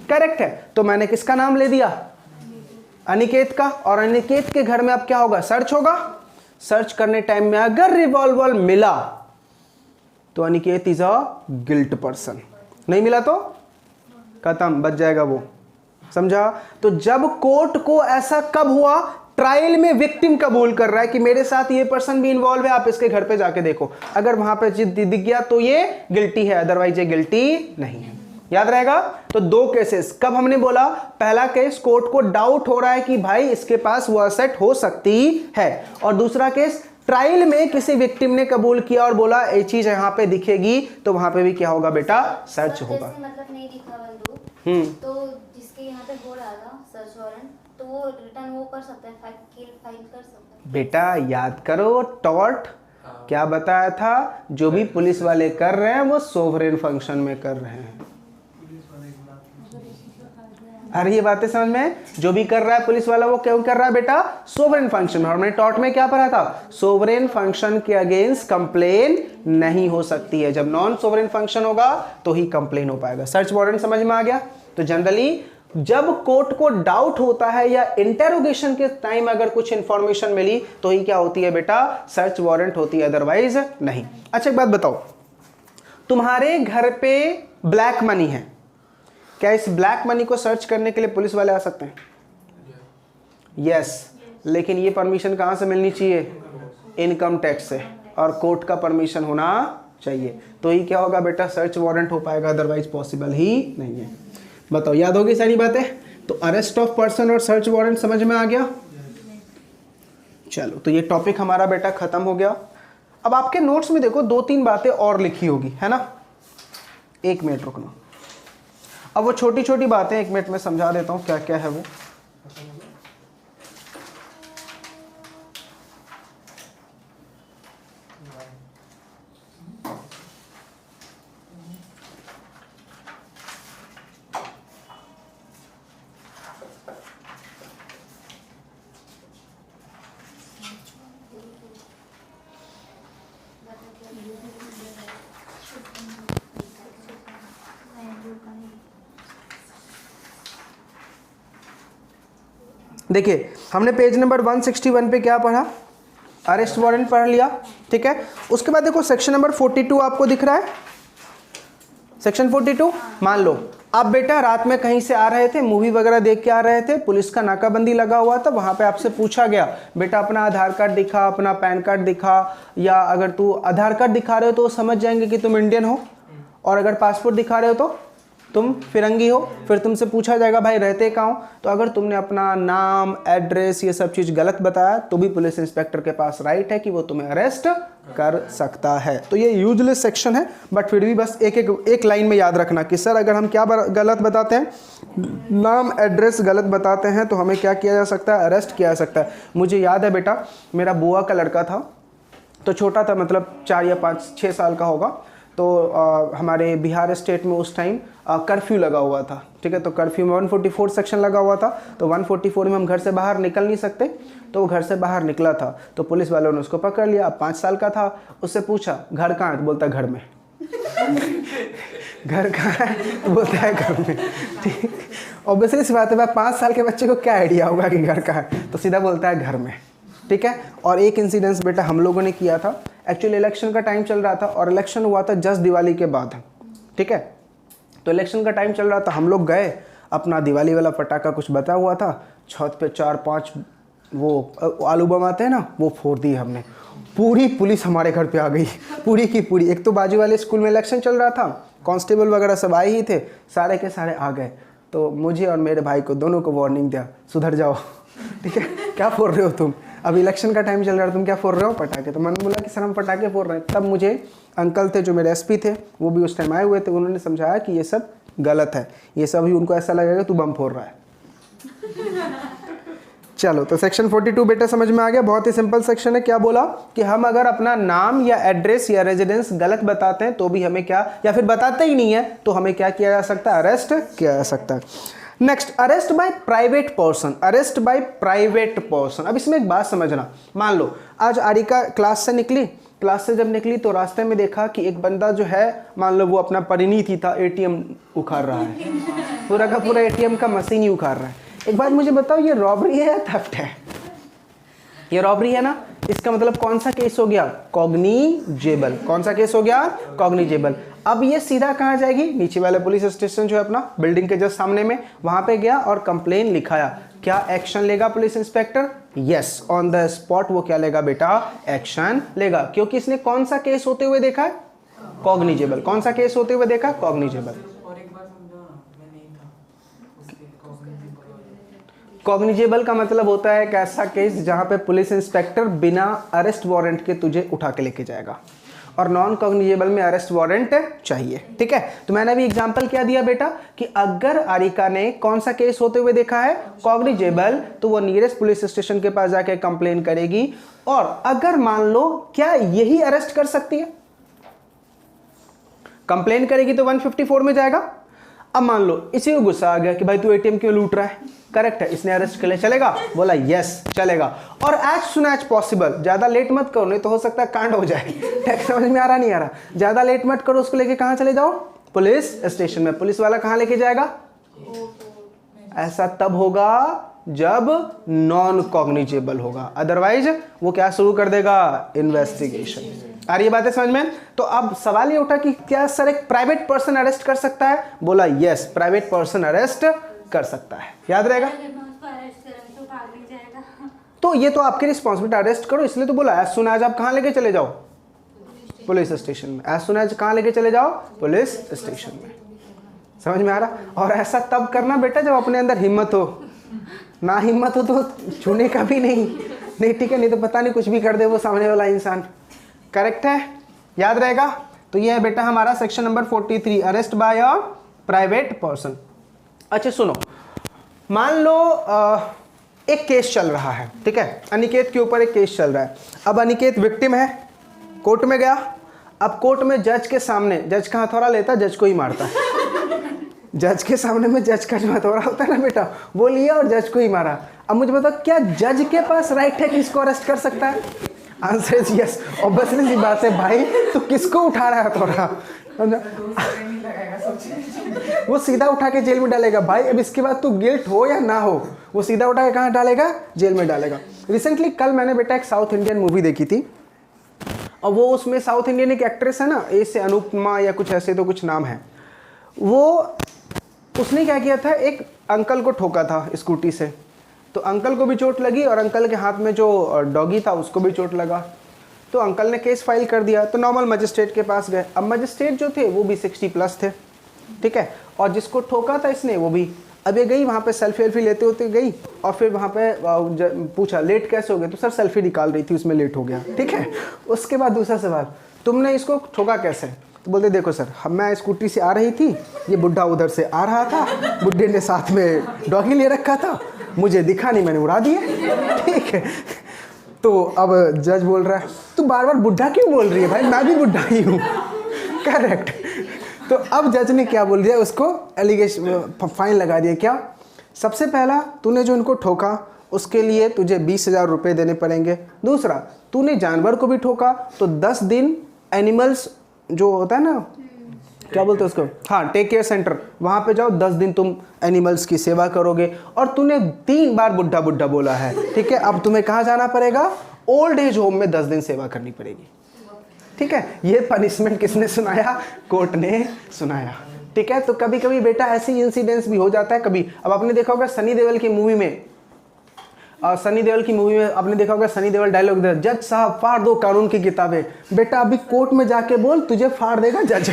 करेक्ट है। तो मैंने किसका नाम ले दिया, अनिकेत का, और अनिकेत के घर में अब क्या होगा, सर्च होगा। सर्च करने टाइम में अगर रिवॉल्वर मिला तो Aniket is a guilt person, नहीं मिला तो खत्म, बच जाएगा वो, समझा। तो जब कोर्ट को ऐसा कब हुआ, ट्रायल में विक्टिम कबूल कर रहा है कि मेरे साथ ये पर्सन भी इन्वॉल्व है, आप इसके घर पे जाके देखो, अगर वहां पे दिख गया तो ये गिल्टी है, अदरवाइज ये गिल्टी नहीं है, याद रहेगा। तो दो केसेस, कब हमने बोला, पहला केस कोर्ट को डाउट हो रहा है कि भाई इसके पास वो असेट हो सकती है, और दूसरा केस ट्रायल में किसी विक्टिम ने कबूल किया और बोला ये चीज यहाँ पे दिखेगी, तो वहां पे भी क्या होगा बेटा, सर्च होगा। मतलब नहीं दिखा बंदूक, तो जिसके यहाँ पे हो रहा था सर्च वारंट, तो वो रिटर्न वो कर सकता है, फाइल कर सकता है। बेटा याद करो, टॉर्ट क्या बताया था, जो भी पुलिस वाले कर रहे हैं वो सोवरेन फंक्शन में कर रहे हैं। अरे ये बातें समझ में, जो भी कर रहा है पुलिस वाला वो क्यों कर रहा है बेटा, सोवरेन फंक्शन में। और मैंने टॉर्ट में क्या पढ़ा था, सोवरेन फंक्शन के अगेंस्ट कंप्लेन नहीं हो सकती है, जब नॉन सोवरेन फंक्शन होगा तो ही कंप्लेन हो पाएगा। सर्च वारंट समझ में आ गया। तो जनरली जब कोर्ट को डाउट होता है या इंटेरोगेशन के टाइम अगर कुछ इंफॉर्मेशन मिली तो ही क्या होती है बेटा, सर्च वारंट होती है, अदरवाइज नहीं। अच्छा एक बात बताओ, तुम्हारे घर पे ब्लैक मनी है, क्या इस ब्लैक मनी को सर्च करने के लिए पुलिस वाले आ सकते हैं? यस, लेकिन ये परमिशन कहां से मिलनी चाहिए, इनकम टैक्स से, और कोर्ट का परमिशन होना चाहिए, तो ही क्या होगा बेटा, सर्च वारंट हो पाएगा, अदरवाइज पॉसिबल ही नहीं है। बताओ याद होगी सारी बातें। तो अरेस्ट ऑफ पर्सन और सर्च वारंट समझ में आ गया। चलो तो ये टॉपिक हमारा बेटा खत्म हो गया। अब आपके नोट्स में देखो 2-3 बातें और लिखी होगी, है ना, एक मिनट रुकना। अब वो छोटी छोटी बातें 1 मिनट में समझा देता हूं क्या क्या है वो। देखिए हमने पेज नंबर 161 पे क्या पढ़ा, अरेस्ट वारंट पढ़ लिया, ठीक है। उसके बाद देखो सेक्शन नंबर 42 आपको दिख रहा है, सेक्शन 42। मान लो आप बेटा रात में कहीं से आ रहे थे, मूवी वगैरह देख के आ रहे थे, पुलिस का नाकाबंदी लगा हुआ था, वहां पे आपसे पूछा गया बेटा अपना आधार कार्ड दिखा, अपना पैन कार्ड दिखा, या अगर तू आधार कार्ड दिखा रहे हो तो समझ जाएंगे कि तुम इंडियन हो, और अगर पासपोर्ट दिखा रहे हो तो तुम फिरंगी हो, फिर तुमसे पूछा जाएगा भाई रहते कहाँ हो, तो अगर तुमने अपना नाम, एड्रेस, ये सब चीज़ गलत बताया तो भी पुलिस इंस्पेक्टर के पास राइट है कि वो तुम्हें अरेस्ट कर सकता है। तो ये यूजलेस सेक्शन है, बट फिर भी बस एक लाइन में याद रखना कि सर अगर हम क्या गलत बताते हैं, नाम एड्रेस गलत बताते हैं तो हमें क्या किया जा सकता है, अरेस्ट किया जा सकता है। मुझे याद है बेटा, मेरा बुआ का लड़का था, तो छोटा था, मतलब 4 या 5-6 साल का होगा, तो हमारे बिहार स्टेट में उस टाइम कर्फ्यू लगा हुआ था, ठीक है। तो कर्फ्यू में 144 सेक्शन लगा हुआ था, तो 144 में हम घर से बाहर निकल नहीं सकते, तो वो घर से बाहर निकला था, तो पुलिस वालों ने उसको पकड़ लिया। 5 साल का था, उससे पूछा घर कहाँ है, तो बोलता घर में। घर कहाँ है, तो बोलता है घर में, ठीक। ऑब्वियसली सी बात है, 5 साल के बच्चे को क्या आइडिया होगा कि घर कहाँ है, तो सीधा बोलता है घर में, ठीक है। और एक इंसिडेंस बेटा हम लोगों ने किया था, एक्चुअली इलेक्शन का टाइम चल रहा था और इलेक्शन हुआ था जस्ट दिवाली के बाद, ठीक है। तो इलेक्शन का टाइम चल रहा था, हम लोग गए, अपना दिवाली वाला पटाखा कुछ बचा हुआ था, छत पे 4-5 वो आलू बम आते हैं ना, वो फोड़ दिए हमने। पूरी पुलिस हमारे घर पे आ गई, पूरी की पूरी। एक तो बाजू वाले स्कूल में इलेक्शन चल रहा था, कांस्टेबल वगैरह सब आए ही थे, सारे के सारे आ गए। तो मुझे और मेरे भाई को दोनों को वार्निंग दिया, सुधर जाओ, ठीक है, क्या फोड़ रहे हो तुम, अभी इलेक्शन का टाइम चल रहा है, तुम क्या फोड़ रहे हो पटाखे। तो मैंने बोला कि सर हम पटाखे फोड़ रहे हैं। तब मुझे अंकल थे जो मेरे एसपी थे, वो भी उस टाइम आए हुए थे, उन्होंने समझाया कि ये सब गलत है, ये सब ही उनको ऐसा लगेगा तू बम फोड़ रहा है। चलो, तो सेक्शन 42 बेटा समझ में आ गया, बहुत ही सिंपल सेक्शन है। क्या बोला कि हम अगर अपना नाम या एड्रेस या रेजिडेंस गलत बताते हैं तो भी हमें क्या, या फिर बताते ही नहीं है तो हमें क्या किया जा सकता है, अरेस्ट किया जा सकता है। Next, arrest by private person. Arrest by private person. अब इसमें एक बात समझना, मान लो आज आरिका क्लास से निकली, क्लास से जब निकली तो रास्ते में देखा कि एक बंदा जो है, मान लो वो अपना परिणीति था, एटीएम उखाड़ रहा है, पूरा का पूरा एटीएम का मशीन ही उखाड़ रहा है। एक बात मुझे बताओ, ये रॉबरी है या थेफ्ट है? ये रॉबरी है ना, इसका मतलब कौन सा केस हो गया, कॉग्निजेबल। कौन सा केस हो गया, कॉग्निजेबल। अब ये सीधा कहाँ जाएगी, नीचे वाले पुलिस स्टेशन जो है अपना बिल्डिंग के जस्ट सामने में, वहां पे गया और कंप्लेन लिखाया। क्या एक्शन लेगा police inspector? Yes, on the spot वो क्या लेगा बेटा, एक्शन लेगा, क्योंकि इसने कौन सा केस होते हुए देखा है, कॉग्निजेबल। कौन सा केस होते हुए देखा, कॉग्निजेबल। कॉग्निजेबल का मतलब होता है एक ऐसा केस जहां पे पुलिस इंस्पेक्टर बिना अरेस्ट वारंट के तुझे उठा के लेके जाएगा, और नॉन कॉग्निजेबल में अरेस्ट वारंट चाहिए, ठीक है। तो मैंने अभी एग्जांपल क्या दिया बेटा कि अगर आरिका ने कौन सा केस होते हुए देखा है, कॉग्निजेबल, तो वो नियरेस्ट पुलिस स्टेशन के पास जाके कंप्लेन करेगी, और अगर मान लो क्या यही अरेस्ट कर सकती है, कंप्लेन करेगी तो 154 में जाएगा। अब मान लो इसी को गुस्सा आ गया कि भाई तू एटीएम क्यों लूट रहा है, करेक्ट है, इसने अरेस्ट कर लिया, चलेगा, बोला यस चलेगा, और एज सुन एज पॉसिबल, ज्यादा लेट मत करो नहीं तो हो सकता है कांड हो जाए। टेक्स्ट समझ में आ रहा नहीं आ रहा, ज्यादा लेट मत करो, उसको लेके कहां चले जाओ, पुलिस स्टेशन में। पुलिस वाला कहां लेके जाएगा, ऐसा तब होगा जब नॉन कॉग्निजेबल होगा, अदरवाइज वो क्या शुरू कर देगा, इन्वेस्टिगेशन। आ रही बातें समझ में? तो अब सवाल ये उठा कि क्या सर एक प्राइवेट पर्सन अरेस्ट कर सकता है, बोला यस, प्राइवेट पर्सन अरेस्ट कर सकता है, याद रहेगा। तो ये तो आपकी रिस्पॉन्सिबिलिटी, अरेस्ट करो, इसलिए तो बोला एज सुन एज आप कहां लेके चले जाओ, पुलिस स्टेशन में। एज सुन एज कहां लेके चले जाओ, पुलिस स्टेशन में। समझ में आ रहा? और ऐसा तब करना बेटा जब अपने अंदर हिम्मत हो, ना हिम्मत हो तो छूने का भी नहीं, ठीक है, नहीं तो पता नहीं कुछ भी कर दे वो सामने वाला इंसान। करेक्ट है, याद रहेगा। तो ये है बेटा हमारा section number 43, arrest by a private person. अच्छा सुनो, मान लो एक केस चल रहा है, ठीक है, अनिकेत के ऊपर एक केस चल रहा है। अब अनिकेत विक्टिम है, कोर्ट में गया, अब कोर्ट में जज के सामने, जज का हथौड़ा लेता है, जज को ही मारता है। जज के सामने में जज का जो हथौड़ा होता है ना बेटा, वो लिया और जज को ही मारा। अब मुझे बताओ क्या जज के पास राइट है कि इसको अरेस्ट कर सकता है? Answer is yes. ऑब्वियसली सी बात है भाई, तो किसको उठा रहा है हथौड़ा, वो सीधा उठा के जेल में डालेगा भाई। अब इसके बाद तू गिल्ट हो या ना हो, वो सीधा उठा के कहाँ डालेगा, जेल में डालेगा। रिसेंटली कल मैंने बेटा एक साउथ इंडियन मूवी देखी थी, और वो उसमें साउथ इंडियन एक एक्ट्रेस है ना, ए से अनुपमा या कुछ ऐसे तो कुछ नाम है, वो उसने क्या किया था, एक अंकल को ठोका था स्कूटी से, तो अंकल को भी चोट लगी और अंकल के हाथ में जो डॉगी था उसको भी चोट लगा। तो अंकल ने केस फाइल कर दिया, तो नॉर्मल मजिस्ट्रेट के पास गए। अब मजिस्ट्रेट जो थे वो भी 60+ थे, ठीक है, और जिसको ठोका था इसने वो भी। अब ये गई वहाँ पे सेल्फी वेल्फी लेते होते गई और फिर वहाँ पे पूछा लेट कैसे हो गए, तो सर सेल्फी निकाल रही थी उसमें लेट हो गया, ठीक है। उसके बाद दूसरा सवाल, तुमने इसको ठोका कैसे, तो बोलते देखो सर मैं स्कूटी से आ रही थी, ये बुढ़ा उधर से आ रहा था, बुढ़े ने साथ में डॉगी ले रखा था, मुझे दिखा नहीं मैंने उड़ा दिया, ठीक है। तो अब जज बोल रहा है तू बार बार बुढ़ा क्यों बोल रही है भाई, मैं भी बुढ़ा ही हूँ, करेक्ट। तो अब जज ने क्या बोल दिया, उसको एलिगेशन फाइन लगा दिया। क्या, सबसे पहला तूने जो इनको ठोका उसके लिए तुझे 20,000 रुपये देने पड़ेंगे। दूसरा, तूने जानवर को भी ठोका तो 10 दिन एनिमल्स जो होता है ना, क्या बोलते हैं उसको, हाँ टेक केयर सेंटर, वहाँ पे जाओ, 10 दिन तुम एनिमल्स की सेवा करोगे। और तूने 3 बार बुढ़ा बुढ़ा बोला है, ठीक है। अब तुम्हें कहाँ जाना पड़ेगा, ओल्ड एज होम में 10 दिन सेवा करनी पड़ेगी, ठीक है। ये पनिशमेंट किसने सुनाया, कोर्ट ने सुनाया, ठीक है। तो कभी कभी बेटा ऐसे इंसिडेंट्स भी हो जाता है कभी। अब आपने देखा होगा सनी देओल की मूवी में, आपने देखा होगा सनी देओल डायलॉग दे, जज साहब फाड़ दो कानून की किताबें। बेटा अभी कोर्ट में जाके बोल, तुझे फाड़ देगा जज।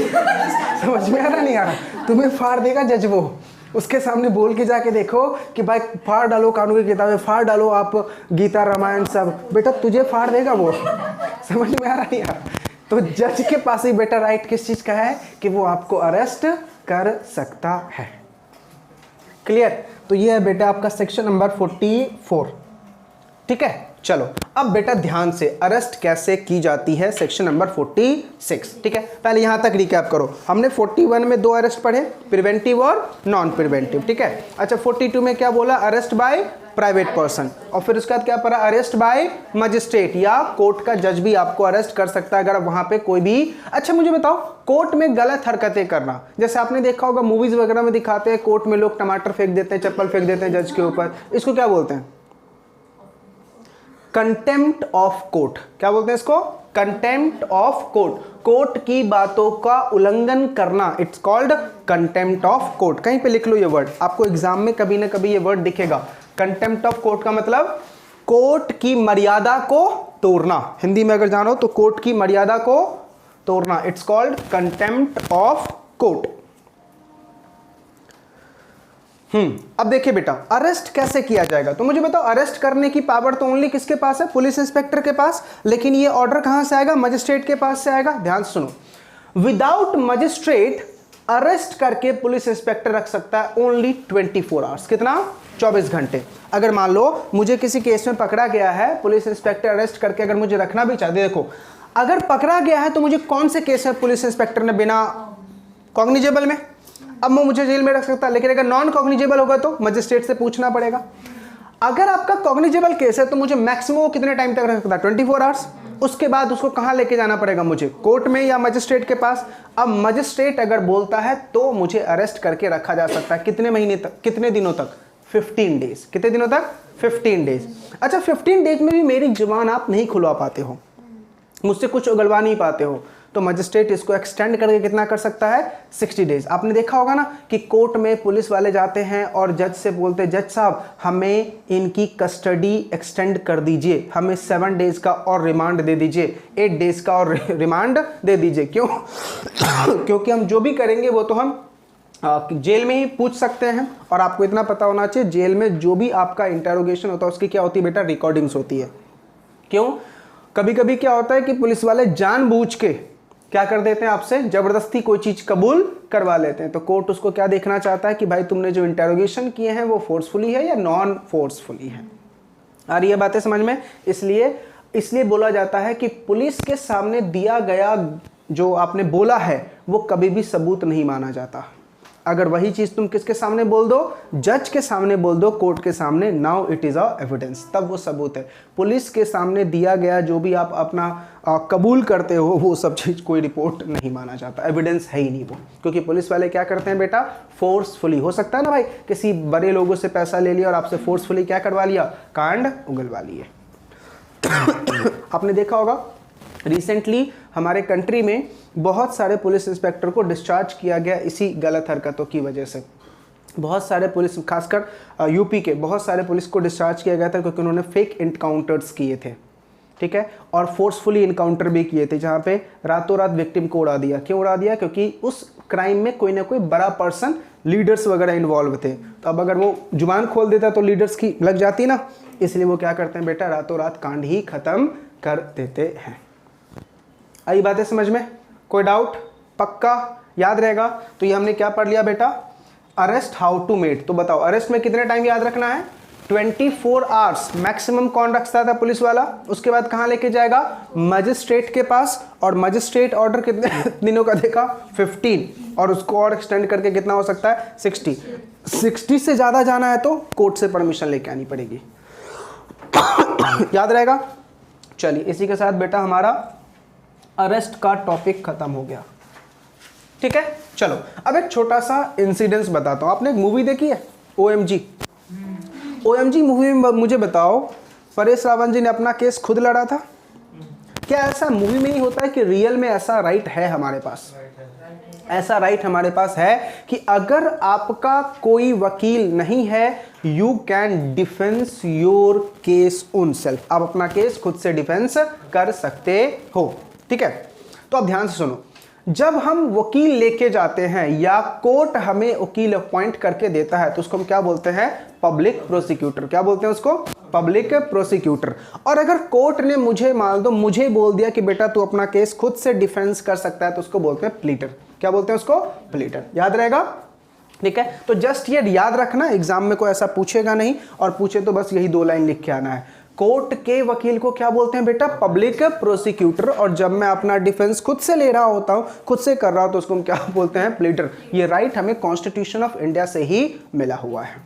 समझ में आ रहा नहीं आ रहा, तुम्हें फाड़ देगा जज। वो उसके सामने बोल के जाके देखो कि भाई फाड़ डालो कानून की किताबें, फाड़ डालो आप गीता रामायण सब, बेटा तुझे फाड़ देगा वो। समझ में आ रहा नहीं आ रहा। तो जज के पास ही बेटा राइट किस चीज का है कि वो आपको अरेस्ट कर सकता है। क्लियर। तो ये है बेटा आपका सेक्शन नंबर 44, ठीक है। चलो अब बेटा ध्यान से अरेस्ट कैसे की जाती है, सेक्शन नंबर 46, ठीक है। पहले यहां तक रिकैप करो, हमने 41 में 2 अरेस्ट पढ़े, प्रिवेंटिव और नॉन प्रिवेंटिव, ठीक है। अच्छा 42 में क्या बोला, अरेस्ट बाय प्राइवेट पर्सन, और फिर उसके बाद क्या पढ़ा, अरेस्ट बाय मजिस्ट्रेट, या कोर्ट का जज भी आपको अरेस्ट कर सकता है अगर वहां पे कोई भी। अच्छा मुझे बताओ, कोर्ट में गलत हरकतें करना, जैसे आपने देखा होगा मूवीज वगैरह में दिखाते हैं, कोर्ट में लोग टमाटर फेंक देते हैं, चप्पल फेंक देते हैं जज के ऊपर, इसको क्या बोलते हैं, कंटेम्प्ट ऑफ कोर्ट। क्या बोलते हैं इसको, कंटेम्प्ट ऑफ कोर्ट। कोर्ट की बातों का उल्लंघन करना, it's called contempt of court. कहीं पे लिख लो ये वर्ड, आपको एग्जाम में कभी ना कभी ये वर्ड दिखेगा। कंटेम्प्ट ऑफ कोर्ट का मतलब कोर्ट की मर्यादा को तोड़ना, हिंदी में अगर जानो तो कोर्ट की मर्यादा को तोड़ना, it's called contempt of court. अब देखिए बेटा अरेस्ट कैसे किया जाएगा, तो मुझे बताओ अरेस्ट करने की पावर तो ओनली किसके पास है, पुलिस इंस्पेक्टर के पास, लेकिन ये ऑर्डर कहां से आएगा, मजिस्ट्रेट के पास से आएगा। ध्यान सुनो, विदाउट मजिस्ट्रेट अरेस्ट करके पुलिस इंस्पेक्टर रख सकता है ओनली 24 आवर्स, कितना, 24 घंटे। अगर मान लो मुझे किसी केस में पकड़ा गया है, पुलिस इंस्पेक्टर अरेस्ट करके अगर मुझे रखना भी चाहते, देखो अगर पकड़ा गया है तो मुझे कौन से केस में पुलिस इंस्पेक्टर ने बिना कॉग्निजेबल में, अब वो मुझे जेल में रख सकता है, लेकिन अगर नॉन कॉग्निजेबल होगा तो मजिस्ट्रेट से पूछना पड़ेगा। अगर आपका कॉग्निजेबल केस है तो मुझे मैक्सिमम कितने टाइम तक रख सकता है, 24 आवर्स। उसके बाद उसको कहां लेके जाना पड़ेगा, मुझे कोर्ट में या मजिस्ट्रेट के पास। अब मजिस्ट्रेट अगर बोलता है तो मुझे अरेस्ट करके रखा जा सकता है, कितने महीने तक, कितने दिनों तक, 15 डेज। कितने दिनों तक, 15 डेज। अच्छा 15 डेज में भी मेरी जुबान आप नहीं खुलवा पाते हो, मुझसे कुछ उगलवा नहीं पाते हो, तो मजिस्ट्रेट इसको एक्सटेंड करके कितना कर सकता है, 60 डेज। आपने देखा होगा ना कि कोर्ट में पुलिस वाले जाते हैं और जज से बोलते हैं, जज साहब हमें इनकी कस्टडी एक्सटेंड कर दीजिए, हमें 7 डेज का और रिमांड दे दीजिए, 8 डेज का और रिमांड दे दीजिए। क्यों? क्योंकि हम जो भी करेंगे वो तो हम जेल में ही पूछ सकते हैं। और आपको इतना पता होना चाहिए, जेल में जो भी आपका इंटरोगेशन होता है उसकी क्या होती है बेटा, रिकॉर्डिंग्स होती है। क्यों? कभी कभी क्या होता है कि पुलिस वाले जानबूझ के क्या कर देते हैं, आपसे जबरदस्ती कोई चीज कबूल करवा लेते हैं। तो कोर्ट उसको क्या देखना चाहता है कि भाई तुमने जो इंटरोगेशन किए हैं वो फोर्सफुली है या नॉन फोर्सफुली है। आ रही है बातें समझ में? इसलिए बोला जाता है कि पुलिस के सामने दिया गया जो आपने बोला है वो कभी भी सबूत नहीं माना जाता। अगर वही चीज तुम किसके सामने बोल दो, जज के सामने बोल दो, कोर्ट के सामने, now it is a evidence, तब वो सबूत है। पुलिस के सामने दिया गया जो भी आप अपना कबूल करते हो वो सब चीज कोई रिपोर्ट नहीं माना जाता, एविडेंस है ही नहीं वो। क्योंकि पुलिस वाले क्या करते हैं बेटा, फोर्सफुली, हो सकता है ना भाई किसी बड़े लोगों से पैसा ले लिया और आपसे फोर्सफुली क्या करवा लिया, कांड उगलवा लिए। आपने देखा होगा रिसेंटली हमारे कंट्री में बहुत सारे पुलिस इंस्पेक्टर को डिस्चार्ज किया गया इसी गलत हरकतों की वजह से। बहुत सारे पुलिस, खासकर यूपी के बहुत सारे पुलिस को डिस्चार्ज किया गया था क्योंकि उन्होंने फेक एनकाउंटर्स किए थे। ठीक है, और फोर्सफुली इनकाउंटर भी किए थे जहाँ पे रातों रात विक्टिम को उड़ा दिया। क्यों उड़ा दिया? क्योंकि उस क्राइम में कोई ना कोई बड़ा पर्सन, लीडर्स वगैरह इन्वॉल्व थे, तो अब अगर वो जुबान खोल देता तो लीडर्स की लग जाती ना, इसलिए वो क्या करते हैं बेटा, रातों रात कांड ही खत्म कर देते हैं। आई बातें समझ में? कोई डाउट? पक्का याद रहेगा? तो ये हमने क्या पढ़ लिया बेटा, अरेस्ट हाउ टू मेड। तो बताओ अरेस्ट में कितने टाइम याद रखना है? 24 आवर्स मैक्सिमम कौन रखता था? पुलिस वाला। उसके बाद कहाँ लेके जाएगा? मजिस्ट्रेट के पास, और मजिस्ट्रेट ऑर्डर कितने दिनों का देगा? 15, और उसको और एक्सटेंड करके कितना हो सकता है? 60। 60 से ज़्यादा जाना है तो कोर्ट से परमिशन लेके आनी पड़ेगी। याद रहेगा? चलिए, इसी के साथ बेटा हमारा अरेस्ट का टॉपिक खत्म हो गया। ठीक है, चलो अब एक छोटा सा इंसिडेंस बताता हूँ। आपने एक मूवी देखी है OMG? OMG मूवी में मुझे बताओ, परेश रावल जी ने अपना केस खुद लड़ा था? क्या ऐसा मूवी में ही होता है कि रियल में ऐसा राइट है हमारे पास? ऐसा राइट हमारे पास है कि अगर आपका कोई वकील नहीं है, you can defence your case own self. आप अपना केस खुद से डिफेंस कर सकते हो। ठीक है, तो अब ध्यान से सुनो। जब हम वकील लेके जाते हैं या कोर्ट हमें वकील अपॉइंट करके देता है तो उसको हम क्या बोलते हैं? Public prosecutor. क्या बोलते हैं उसको? Public prosecutor. और अगर कोर्ट ने मुझे मान दो मुझे बोल दिया कि बेटा तू अपना केस खुद से डिफेंस कर सकता है तो उसको बोलते हैं प्लीटर। क्या बोलते हैं उसको? प्लीटर। याद रहेगा? ठीक है, तो जस्ट ये याद रखना, एग्जाम में कोई ऐसा पूछेगा नहीं, और पूछे तो बस यही 2 लाइन लिख के आना है। कोर्ट के वकील को क्या बोलते हैं बेटा? Public prosecutor. और जब मैं अपना डिफेंस खुद से ले रहा होता हूं, खुद से कर रहा हूं, तो उसको हम क्या बोलते हैं? प्लीटर। ये राइट हमें कॉन्स्टिट्यूशन ऑफ इंडिया से ही मिला हुआ है।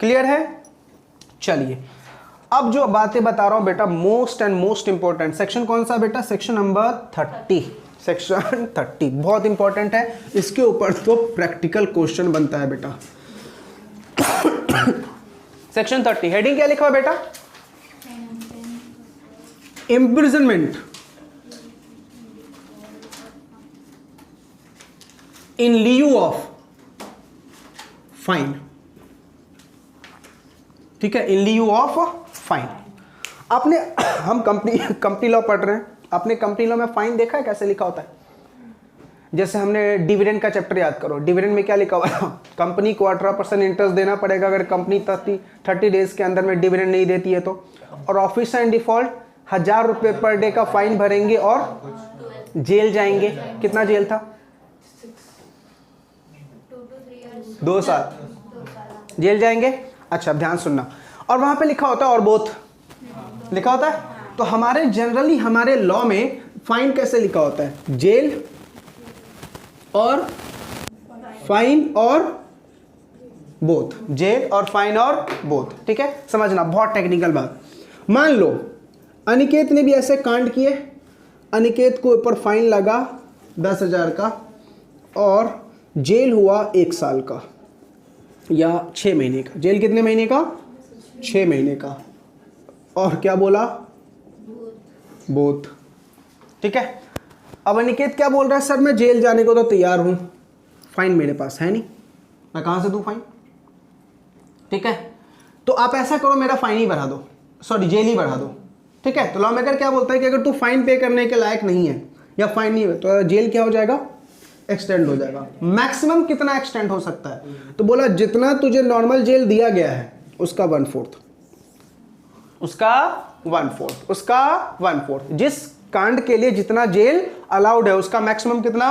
क्लियर है? चलिए, अब जो बातें बता रहा हूं बेटा, most and most important section कौन सा बेटा? Section number 30। सेक्शन 30 बहुत इंपॉर्टेंट है, इसके ऊपर तो प्रैक्टिकल क्वेश्चन बनता है बेटा। सेक्शन 30 हेडिंग क्या लिखा हुआ बेटा? imprisonment in lieu of fine। ठीक है, in lieu of fine। आपने हम कंपनी लॉ पढ़ रहे हैं, आपने कंपनी लॉ में फाइन देखा है कैसे लिखा होता है? जैसे हमने डिविडेंड का चैप्टर याद करो, डिविडेंड में क्या लिखा हुआ है? कंपनी को 18% इंटरेस्ट देना पड़ेगा अगर कंपनी 30 डेज के अंदर में डिविडेंड नहीं देती है तो, और ऑफिसर इन डिफॉल्ट 1000 रुपये पर डे का फाइन भरेंगे और जेल जाएंगे। कितना जेल था? 2 साल जेल जाएंगे। अच्छा, अब ध्यान सुनना, और वहां पे लिखा होता है और बोथ लिखा होता है। तो हमारे जनरली हमारे लॉ में फाइन कैसे लिखा होता है? जेल और फाइन और बोथ, जेल और फाइन और बोथ। ठीक है, समझना, बहुत टेक्निकल बात। मान लो अनिकेत ने भी ऐसे कांड किए, अनिकेत को ऊपर फाइन लगा 10,000 का और जेल हुआ 1 साल का या 6 महीने का। जेल कितने महीने का? 6 महीने का। और क्या बोला? बोथ। ठीक है, अब अनिकेत क्या बोल रहा है? सर मैं जेल जाने को तो तैयार हूं, फाइन मेरे पास है नहीं, मैं कहां से दूं फाइन? ठीक है, तो आप ऐसा करो, मेरा फाइन ही बढ़ा दो, सॉरी जेल ही बढ़ा दो। ठीक है, तो लॉ मेकर क्या बोलता है कि अगर तू फाइन पे करने के लायक नहीं है या फाइन नहीं है तो जेल क्या हो जाएगा? एक्सटेंड हो जाएगा। मैक्सिमम कितना एक्सटेंड हो सकता है? तो बोला जितना तुझे नॉर्मल जेल दिया गया है उसका 1/4, उसका 1/4, उसका 1/4। जिस कांड के लिए जितना जेल अलाउड है उसका मैक्सिमम कितना?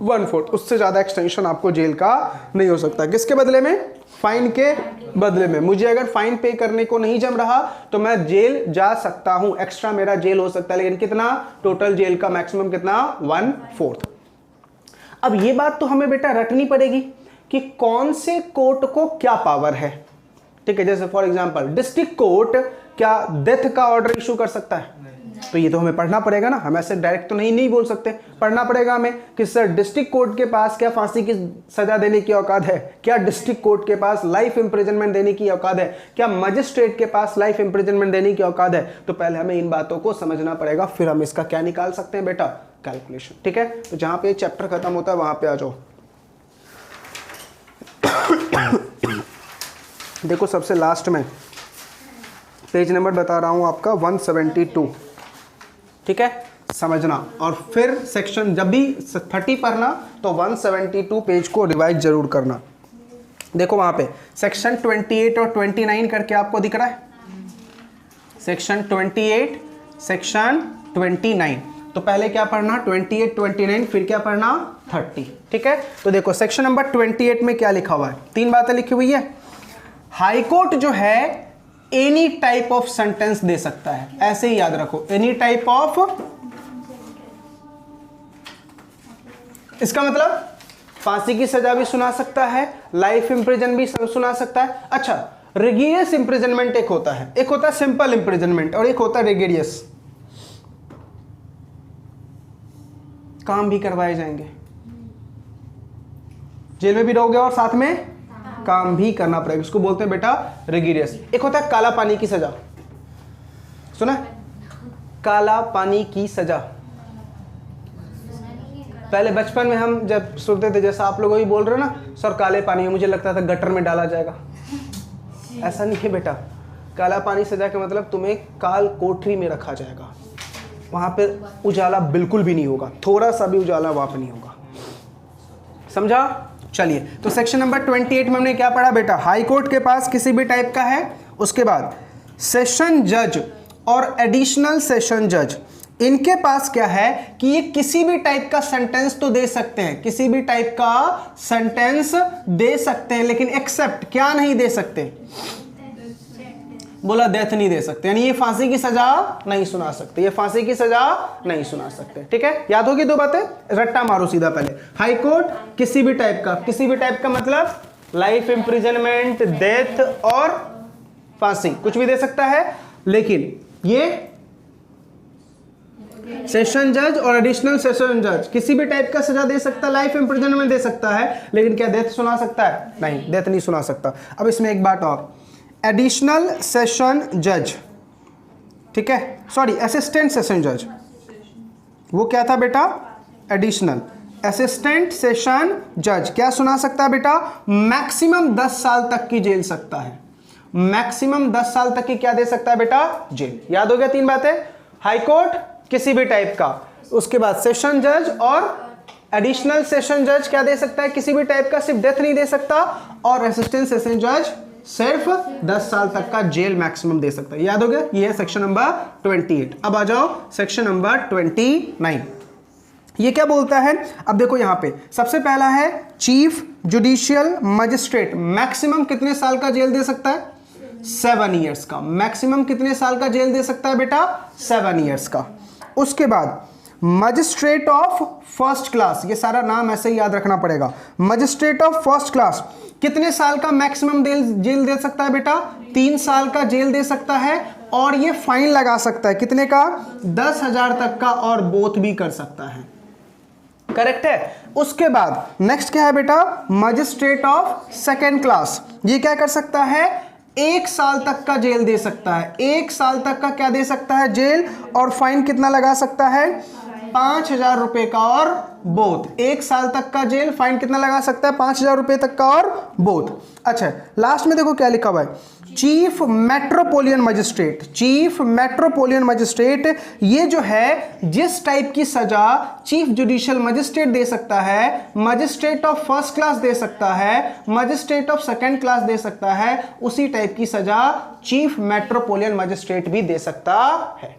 1/4। उससे ज्यादा एक्सटेंशन आपको जेल का नहीं हो सकता। किसके बदले में? फाइन के बदले में। मुझे अगर फाइन पे करने को नहीं जम रहा तो मैं जेल जा सकता हूं, एक्स्ट्रा मेरा जेल हो सकता है, लेकिन कितना? टोटल जेल का मैक्सिमम कितना? 1/4। अब ये बात तो हमें बेटा रटनी पड़ेगी कि कौन से कोर्ट को क्या पावर है। ठीक है, जैसे फॉर एग्जांपल डिस्ट्रिक्ट कोर्ट क्या डेथ का ऑर्डर इशू कर सकता है? तो ये तो हमें पढ़ना पड़ेगा ना, हम ऐसे डायरेक्ट तो नहीं बोल सकते, पढ़ना पड़ेगा हमें कि सर डिस्ट्रिक्ट कोर्ट के पास क्या फांसी की सजा देने की औकात है? क्या डिस्ट्रिक्ट कोर्ट के पास लाइफ इंप्रिजनमेंट देने की औकात है? क्या मजिस्ट्रेट के पास लाइफ इंप्रिजनमेंट देने की औकात है? तो पहले हमें इन बातों को समझना पड़ेगा, फिर हम इसका क्या निकाल सकते हैं बेटा? कैलकुलेशन। ठीक है, तो जहां पे चैप्टर खत्म होता है वहां पे आ जाओ। देखो सबसे लास्ट में पेज नंबर बता रहा हूं आपका 172। ठीक है, समझना। और फिर सेक्शन जब भी 30 पढ़ना तो 172 पेज को रिवाइज जरूर करना। देखो वहां पे सेक्शन 28 और 29 करके आपको दिख रहा है, सेक्शन 28 सेक्शन 29। तो पहले क्या पढ़ना 28 29, फिर क्या पढ़ना 30। ठीक है, तो देखो सेक्शन नंबर 28 में क्या लिखा हुआ है, 3 बातें लिखी हुई है। हाई कोर्ट जो है एनी टाइप ऑफ सेंटेंस दे सकता है, ऐसे ही याद रखो, एनी टाइप ऑफ, इसका मतलब फांसी की सजा भी सुना सकता है, लाइफ इंप्रिजन भी सुना सकता है। अच्छा, रिगीरियस इंप्रिजनमेंट एक होता है, एक होता है सिंपल इंप्रिजनमेंट और एक होता है रिगीरियस। काम भी करवाए जाएंगे, जेल में भी रहोगे और साथ में काम भी करना पड़ेगा, इसको बोलते हैं बेटा रिगीरियस। एक होता है काला पानी की सजा, सुना, काला पानी की सजा। पहले बचपन में हम जब सुनते थे, जैसा आप लोग भी बोल रहे हो ना सर काले पानी में, मुझे लगता था गटर में डाला जाएगा। ऐसा नहीं है बेटा, काला पानी सजा का मतलब तुम्हें काल कोठरी में रखा जाएगा, वहां पे उजाला बिल्कुल भी नहीं होगा, थोड़ा सा भी उजाला वहां पे नहीं होगा, समझा। चलिए, तो सेक्शन नंबर 28 में हमने क्या पढ़ा बेटा, हाई कोर्ट के पास किसी भी टाइप का है, उसके बाद सेशन जज और एडिशनल सेशन जज, इनके पास क्या है कि ये किसी भी टाइप का सेंटेंस तो दे सकते हैं, किसी भी टाइप का सेंटेंस दे सकते हैं, लेकिन एक्सेप्ट क्या नहीं दे सकते, बोला डेथ नहीं दे सकते, यानी ये फांसी की सजा नहीं सुना सकते, ये फांसी की सजा नहीं सुना सकते। ठीक है, याद होगी 2 बातें, रट्टा मारो सीधा। पहले हाई कोर्ट किसी भी टाइप का, किसी भी टाइप का मतलब लाइफ इंप्रिजनमेंट, डेथ और फांसी, कुछ भी दे सकता है, लेकिन ये सेशन जज और एडिशनल सेशन जज किसी भी टाइप का सजा दे सकता है, लाइफ इंप्रिजनमेंट दे सकता है, लेकिन क्या डेथ सुना सकता है, नहीं, डेथ नहीं सुना सकता। अब इसमें एक बात और, एडिशनल सेशन जज, ठीक है, सॉरी असिस्टेंट सेशन जज, वो क्या था बेटा, एडिशनल असिस्टेंट सेशन जज क्या सुना सकता है बेटा, मैक्सिमम 10 साल तक की जेल सकता है, मैक्सिमम 10 साल तक की क्या दे सकता है बेटा, जेल। याद हो गया 3 बातें, हाई कोर्ट किसी भी टाइप का, उसके बाद सेशन जज और एडिशनल सेशन जज क्या दे सकता है, किसी भी टाइप का, सिर्फ डेथ नहीं दे सकता, और असिस्टेंट सेशन जज सिर्फ 10 साल तक का जेल मैक्सिमम दे सकता है। याद हो गया, ये है सेक्शन नंबर 28। अब आ जाओ सेक्शन नंबर 29, ये क्या बोलता है। अब देखो यहां पे सबसे पहला है चीफ जुडिशियल मजिस्ट्रेट, मैक्सिमम कितने साल का जेल दे सकता है, 7 ईयर्स का, मैक्सिमम कितने साल का जेल दे सकता है बेटा, 7 ईयर्स का। उसके बाद मजिस्ट्रेट ऑफ फर्स्ट क्लास, ये सारा नाम ऐसे ही याद रखना पड़ेगा, मजिस्ट्रेट ऑफ फर्स्ट क्लास कितने साल का मैक्सिमम जेल दे सकता है बेटा, 3 साल का जेल दे सकता है, और ये फाइन लगा सकता है कितने का, 10,000 तक का, और बोथ भी कर सकता है, करेक्ट है। उसके बाद नेक्स्ट क्या है बेटा, मजिस्ट्रेट ऑफ सेकेंड क्लास, ये क्या कर सकता है, 1 साल तक का जेल दे सकता है, 1 साल तक का क्या दे सकता है, जेल, और फाइन कितना लगा सकता है, 5,000 रुपए का, और बोथ 1 साल तक का जेल, फाइन कितना लगा सकता है, 5,000 रुपए तक का, और बोथ। अच्छा, लास्ट में देखो क्या लिखा हुआ है, chief metropolitan magistrate, chief metropolitan magistrate, ये जो है जिस टाइप की सजा चीफ जुडिशियल मजिस्ट्रेट दे सकता है, मजिस्ट्रेट ऑफ फर्स्ट क्लास दे सकता है, मजिस्ट्रेट ऑफ सेकंड क्लास दे सकता है, उसी टाइप की सजा चीफ मेट्रोपोलियन मजिस्ट्रेट भी दे सकता है।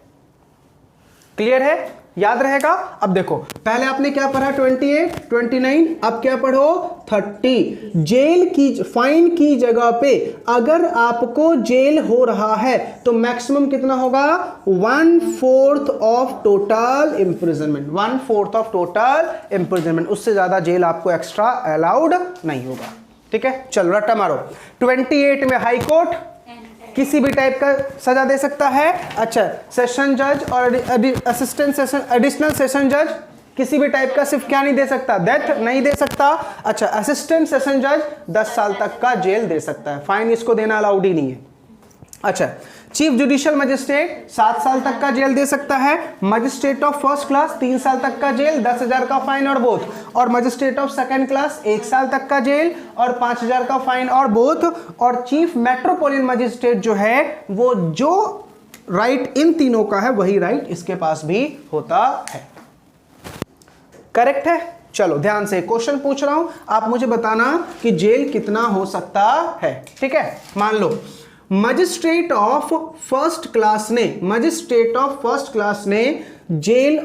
क्लियर है, याद रहेगा। अब देखो पहले आपने क्या पढ़ा, 28 29, अब क्या पढ़ो 30। जेल की, फाइन की जगह पे अगर आपको जेल हो रहा है तो मैक्सिमम कितना होगा, 1/4 of total imprisonment, 1/4 of total imprisonment, उससे ज्यादा जेल आपको एक्स्ट्रा अलाउड नहीं होगा। ठीक है, चलो रट्टा मारो। 28 में हाई कोर्ट किसी भी टाइप का सजा दे सकता है। अच्छा, सेशन जज और असिस्टेंट सेशन, एडिशनल सेशन जज किसी भी टाइप का सिर्फ क्या नहीं दे सकता, डेथ नहीं दे सकता। अच्छा, असिस्टेंट सेशन जज 10 साल तक का जेल दे सकता है, फाइन इसको देना अलाउड ही नहीं है। अच्छा, चीफ जुडिशियल मजिस्ट्रेट 7 साल तक का जेल दे सकता है, मजिस्ट्रेट ऑफ फर्स्ट क्लास 3 साल तक का जेल, 10,000 का फाइन और बोथ, और मजिस्ट्रेट ऑफ सेकंड क्लास 1 साल तक का जेल और 5,000 का फाइन और बोथ। और चीफ मेट्रोपोलियन मजिस्ट्रेट जो है वो जो राइट इन तीनों का है वही राइट इसके पास भी होता है। करेक्ट है। चलो ध्यान से क्वेश्चन पूछ रहा हूं, आप मुझे बताना कि जेल कितना हो सकता है। ठीक है, मान लो मजिस्ट्रेट ऑफ फर्स्ट क्लास ने जेल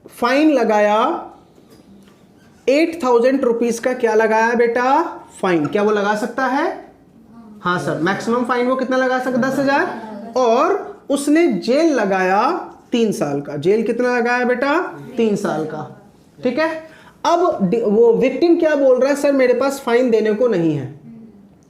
फाइन लगाया 8,000 रुपीज का। क्या लगाया बेटा? फाइन। क्या वो लगा सकता है? हाँ सर, मैक्सिमम फाइन वो कितना लगा सकता? 10,000। और उसने जेल लगाया 3 साल का। जेल कितना लगाया बेटा? 3 साल का। ठीक है, अब वो विक्टिम क्या बोल रहा है? सर मेरे पास फाइन देने को नहीं है।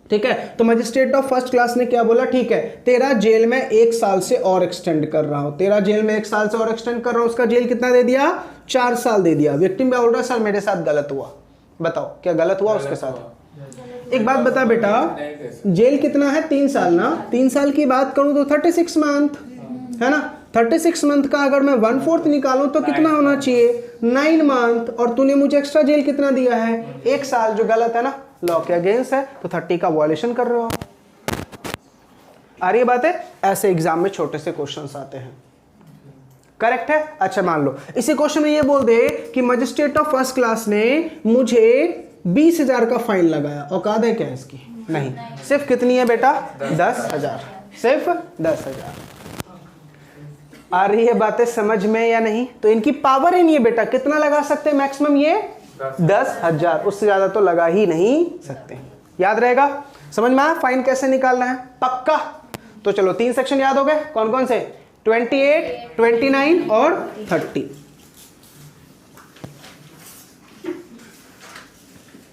ठीक है, तो मजिस्ट्रेट ऑफ फर्स्ट क्लास ने क्या बोला? ठीक है, तेरा जेल में 1 साल से और एक्सटेंड कर रहा हूं। तेरा जेल में 1 साल से और एक्सटेंड कर रहा हूं। उसका जेल कितना दे दिया? 4 साल दे दिया। विक्टिम क्या बोल रहा है? सर मेरे साथ गलत हुआ। बताओ क्या गलत हुआ उसके साथ? एक बात बता बेटा, जेल कितना है? 3 साल ना। 3 साल की बात करूं तो 36 मंथ है ना। 36 मंथ का अगर मैं 1/4 निकालूं तो कितना होना चाहिए? 9 मंथ। और तूने मुझे एक्स्ट्रा जेल कितना दिया है? 1 साल, जो गलत है ना, लॉ के अगेंस्ट है, तो 30 का वायलेशन कर रहे हो। आ रही है बात है? ऐसे एग्जाम में छोटे से क्वेश्चंस आते हैं। करेक्ट है। अच्छा मान लो इसी क्वेश्चन में ये बोल दे कि मजिस्ट्रेट ऑफ फर्स्ट क्लास ने मुझे 20,000 का फाइन लगाया। औकात है क्या इसकी? नहीं। सिर्फ कितनी है बेटा? 10,000। सिर्फ 10,000। आ रही है बातें समझ में या नहीं? तो इनकी पावर ही नहीं है बेटा। कितना लगा सकते हैं मैक्सिमम? ये 10,000। उससे ज्यादा तो लगा ही नहीं सकते। याद रहेगा? समझ में आया फाइन कैसे निकालना है? पक्का। तो चलो 3 सेक्शन याद हो गए। कौन कौन से? 28, 29 और 30।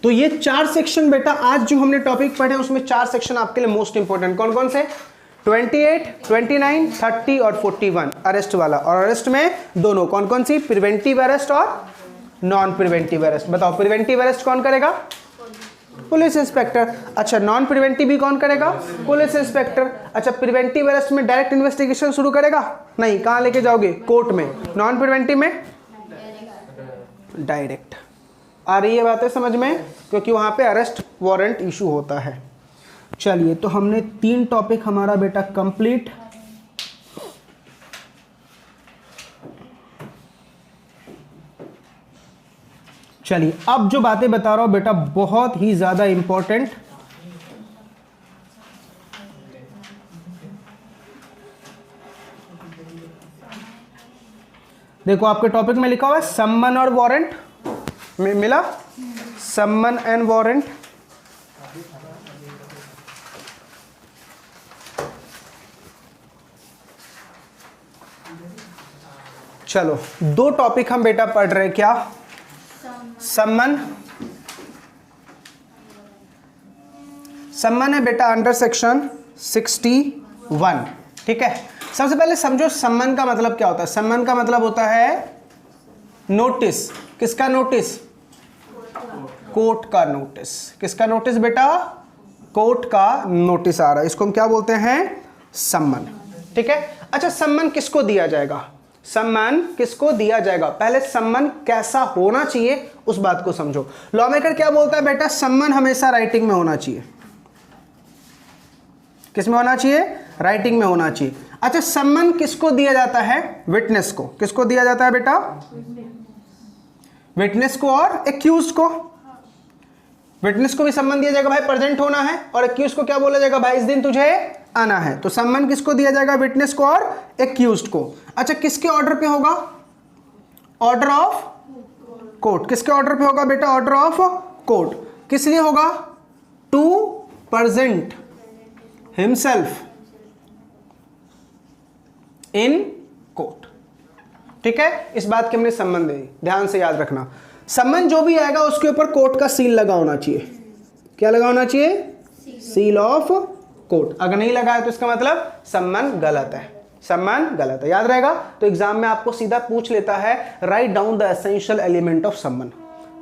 तो ये 4 सेक्शन बेटा आज जो हमने टॉपिक पढ़े उसमें 4 सेक्शन आपके लिए मोस्ट इंपोर्टेंट। कौन कौन से? 28, 29, 30 और 41 अरेस्ट वाला। और अरेस्ट में दोनों कौन कौन सी? प्रिवेंटिव अरेस्ट और नॉन प्रिवेंटिव अरेस्ट। बताओ प्रिवेंटिव अरेस्ट कौन करेगा? Police inspector. अच्छा नॉन प्रिवेंटिव भी कौन करेगा? Police inspector. अच्छा प्रिवेंटिव अरेस्ट में डायरेक्ट इन्वेस्टिगेशन शुरू करेगा? नहीं। कहां लेके जाओगे? कोर्ट में। नॉन प्रिवेंटिव में डायरेक्ट। आ रही है बातें समझ में? क्योंकि वहां पे अरेस्ट वारंट इशू होता है। चलिए तो हमने 3 टॉपिक हमारा बेटा कंप्लीट। चलिए अब जो बातें बता रहा हूं बेटा बहुत ही ज्यादा इंपॉर्टेंट। देखो आपके टॉपिक में लिखा हुआ है सम्मन और वारंट। मिला? सम्मन एंड वारंट। चलो 2 टॉपिक हम बेटा पढ़ रहे हैं। क्या? सम्मन। सम्मन है बेटा अंडर सेक्शन 61। ठीक है, सबसे पहले समझो सम्मन का मतलब क्या होता है। सम्मन का मतलब होता है नोटिस। किसका नोटिस? कोर्ट का नोटिस। किसका नोटिस बेटा? कोर्ट का नोटिस आ रहा है, इसको हम क्या बोलते हैं? सम्मन। ठीक है। अच्छा सम्मन किसको दिया जाएगा? सम्मन किसको दिया जाएगा? पहले सम्मन कैसा होना चाहिए उस बात को समझो। लॉ मेकर क्या बोलता है बेटा? सम्मन हमेशा राइटिंग में होना चाहिए। किस में होना चाहिए? राइटिंग में होना चाहिए। अच्छा सम्मन किसको दिया जाता है? विटनेस को। किसको दिया जाता है बेटा? विटनेस को और एक्यूज को। विटनेस को भी सम्मन दिया जाएगा, भाई प्रेजेंट होना है। और एक्यूज को क्या बोला जाएगा? भाई इस दिन तुझे आना है। तो सम्मन किसको दिया जाएगा? विटनेस को और एक्यूज्ड को। अच्छा किसके ऑर्डर पे होगा? Order of court. किसके ऑर्डर पे होगा बेटा? Order of court. किस लिए होगा? To present himself in court. ठीक है, इस बात की हमने सम्मन दी, ध्यान से याद रखना। सम्मन जो भी आएगा उसके ऊपर कोर्ट का सील लगा होना चाहिए। क्या लगा होना चाहिए? Seal of court. अगर नहीं लगा है तो इसका मतलब सम्मन गलत है। सम्मन गलत है, याद रहेगा। तो एग्जाम में आपको सीधा पूछ लेता है write down the essential element of सम्मन।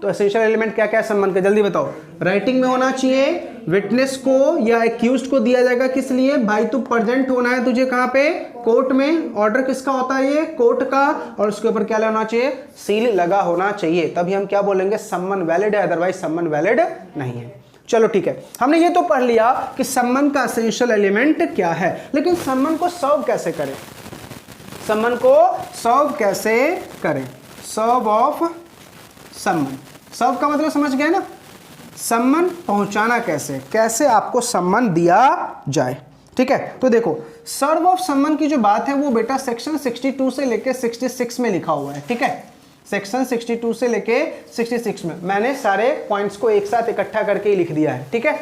तो एसेंशियल एलिमेंट क्या क्या है सम्मन के? जल्दी बताओ। राइटिंग में होना चाहिए, विटनेस को या एक्यूज्ड को दिया जाएगा। किस लिए? भाई तू प्रेजेंट होना है तुझे कहां पे? कोर्ट में। ऑर्डर किसका होता है? ये कोर्ट का। और उसके ऊपर क्या होना चाहिए? सील लगा होना चाहिए। तभी हम क्या बोलेंगे? सम्मन वैलिड है, अदरवाइज सम्मन वैलिड नहीं है। चलो ठीक है, हमने ये तो पढ़ लिया कि सम्मन का एसेंशियल एलिमेंट क्या है, लेकिन सम्मन को सर्व कैसे करें? सम्मन को सर्व कैसे करें, सर्व ऑफ सम्मन। सर्व का मतलब समझ गए ना, सम्मन पहुंचाना कैसे, कैसे आपको सम्मन दिया जाए। ठीक है, तो देखो सर्व ऑफ सम्मन की जो बात है वो बेटा सेक्शन 62 से लेके 66 में लिखा हुआ है। ठीक है, सेक्शन 62 से लेके 66 में मैंने सारे पॉइंट्स को एक साथ इकट्ठा करके ही लिख दिया है। ठीक है,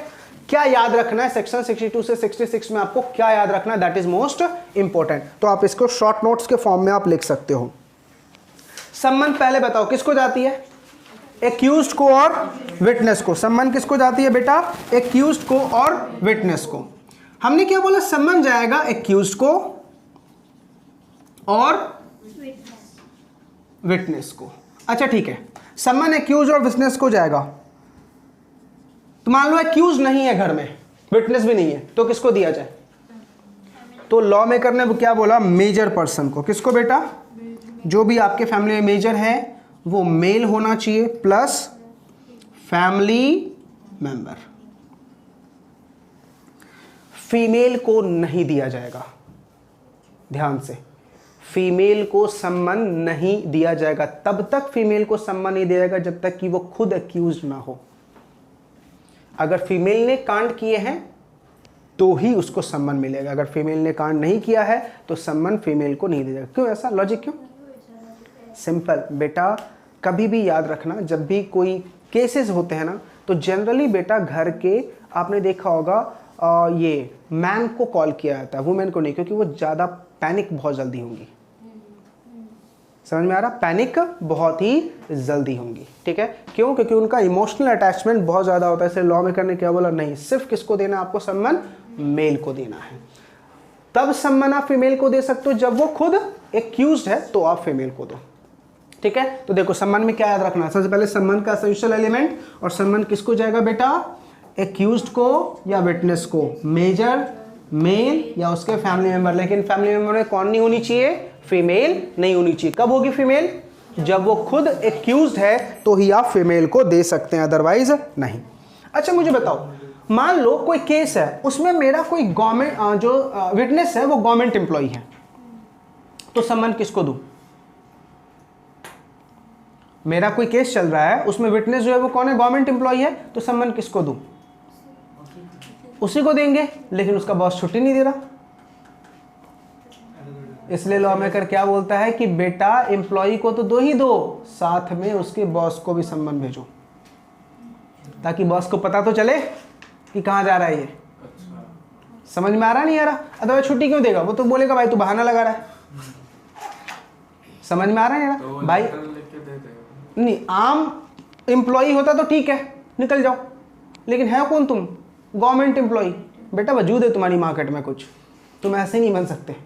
क्या याद रखना है सेक्शन 62 से 66 में, आपको क्या याद रखना है, दैट इज मोस्ट इंपॉर्टेंट। तो आप इसको शॉर्ट नोट्स के फॉर्म में आप लिख सकते हो। सम्मन पहले बताओ किसको जाती है, एक्यूज्ड को और विटनेस को। सम्मन किसको जाती है बेटा, एक्यूज्ड को और विटनेस को। हमने क्या बोला, सम्मन जाएगा एक्यूज्ड को और विटनेस को। अच्छा ठीक है, सम्मन एक्यूज और विटनेस को जाएगा। तो मान लो एक्यूज नहीं है घर में, विटनेस भी नहीं है, तो किसको दिया जाए, तो लॉ मेकर ने क्या बोला, मेजर पर्सन को। किसको बेटा, जो भी आपके फैमिली में मेजर है वो मेल होना चाहिए प्लस फैमिली मेंबर। फीमेल को नहीं दिया जाएगा, ध्यान से, फीमेल को सम्मान नहीं दिया जाएगा। तब तक फीमेल को सम्मान नहीं दिया जाएगा जब तक कि वो खुद एक्यूज ना हो। अगर फीमेल ने कांड किए हैं तो ही उसको सम्मान मिलेगा, अगर फीमेल ने कांड नहीं किया है तो सम्मान फीमेल को नहीं दिया जाएगा। क्यों ऐसा लॉजिक, क्यों? सिंपल बेटा, कभी भी याद रखना, जब भी कोई केसेस होते हैं ना तो जनरली बेटा घर के, आपने देखा होगा ये मैन को कॉल किया जाता है, वुमेन को नहीं, क्योंकि वो ज़्यादा पैनिक बहुत जल्दी होंगी। समझ में आ रहा, पैनिक बहुत ही जल्दी होंगी। ठीक है, क्यों? क्योंकि उनका इमोशनल अटैचमेंट बहुत ज़्यादा होता है। इसलिए लॉ मेकर ने क्या बोला, नहीं, सिर्फ किसको देना आपको सम्मान, मेल को देना है। तब सम्मान आप फीमेल को दे सकते हो जब वो खुद एक्यूज्ड है, तो आप फीमेल को दो। ठीक है, तो देखो सम्मान में क्या याद रखना है, सबसे पहले सम्मान का एसेंशियल एलिमेंट, और सम्मान किसको जाएगा बेटा, एक्यूज्ड को या विटनेस को, मेजर, मेल या उसके फैमिली मेंबर। लेकिन फैमिली मेंबर में कौन नहीं होनी चाहिए, फीमेल नहीं होनी चाहिए। कब होगी फीमेल, जब वो खुद एक्यूज्ड है तो ही आप फीमेल को दे सकते हैं, अदरवाइज नहीं। अच्छा मुझे बताओ, मान लो कोई केस है, उसमें मेरा कोई गवर्नमेंट जो विटनेस है वो गवर्नमेंट एम्प्लॉय है, तो सम्मान किसको दूं? मेरा कोई केस चल रहा है, उसमें विटनेस जो है वो कौन है, गवर्नमेंट एम्प्लॉय है, तो सम्मान किसको दूं? उसी को देंगे, लेकिन उसका बॉस छुट्टी नहीं दे रहा। इसलिए लॉ मेकर क्या बोलता है कि बेटा एम्प्लॉय को तो दो ही दो, साथ में उसके बॉस को भी सम्मान भेजो, ताकि बॉस को पता तो चले कि कहाँ जा रहा है ये। समझ में आ रहा नहीं आ रहा? अदरवाइज छुट्टी क्यों देगा, वो तो बोलेगा भाई तू बहाना लगा रहा है। समझ में आ रहा है तो भाई? नहीं, आम एम्प्लॉय होता तो ठीक है, निकल जाओ, लेकिन है कौन तुम, गवर्नमेंट एम्प्लॉय। बेटा वजूद है तुम्हारी मार्केट में कुछ, तुम ऐसे नहीं बन सकते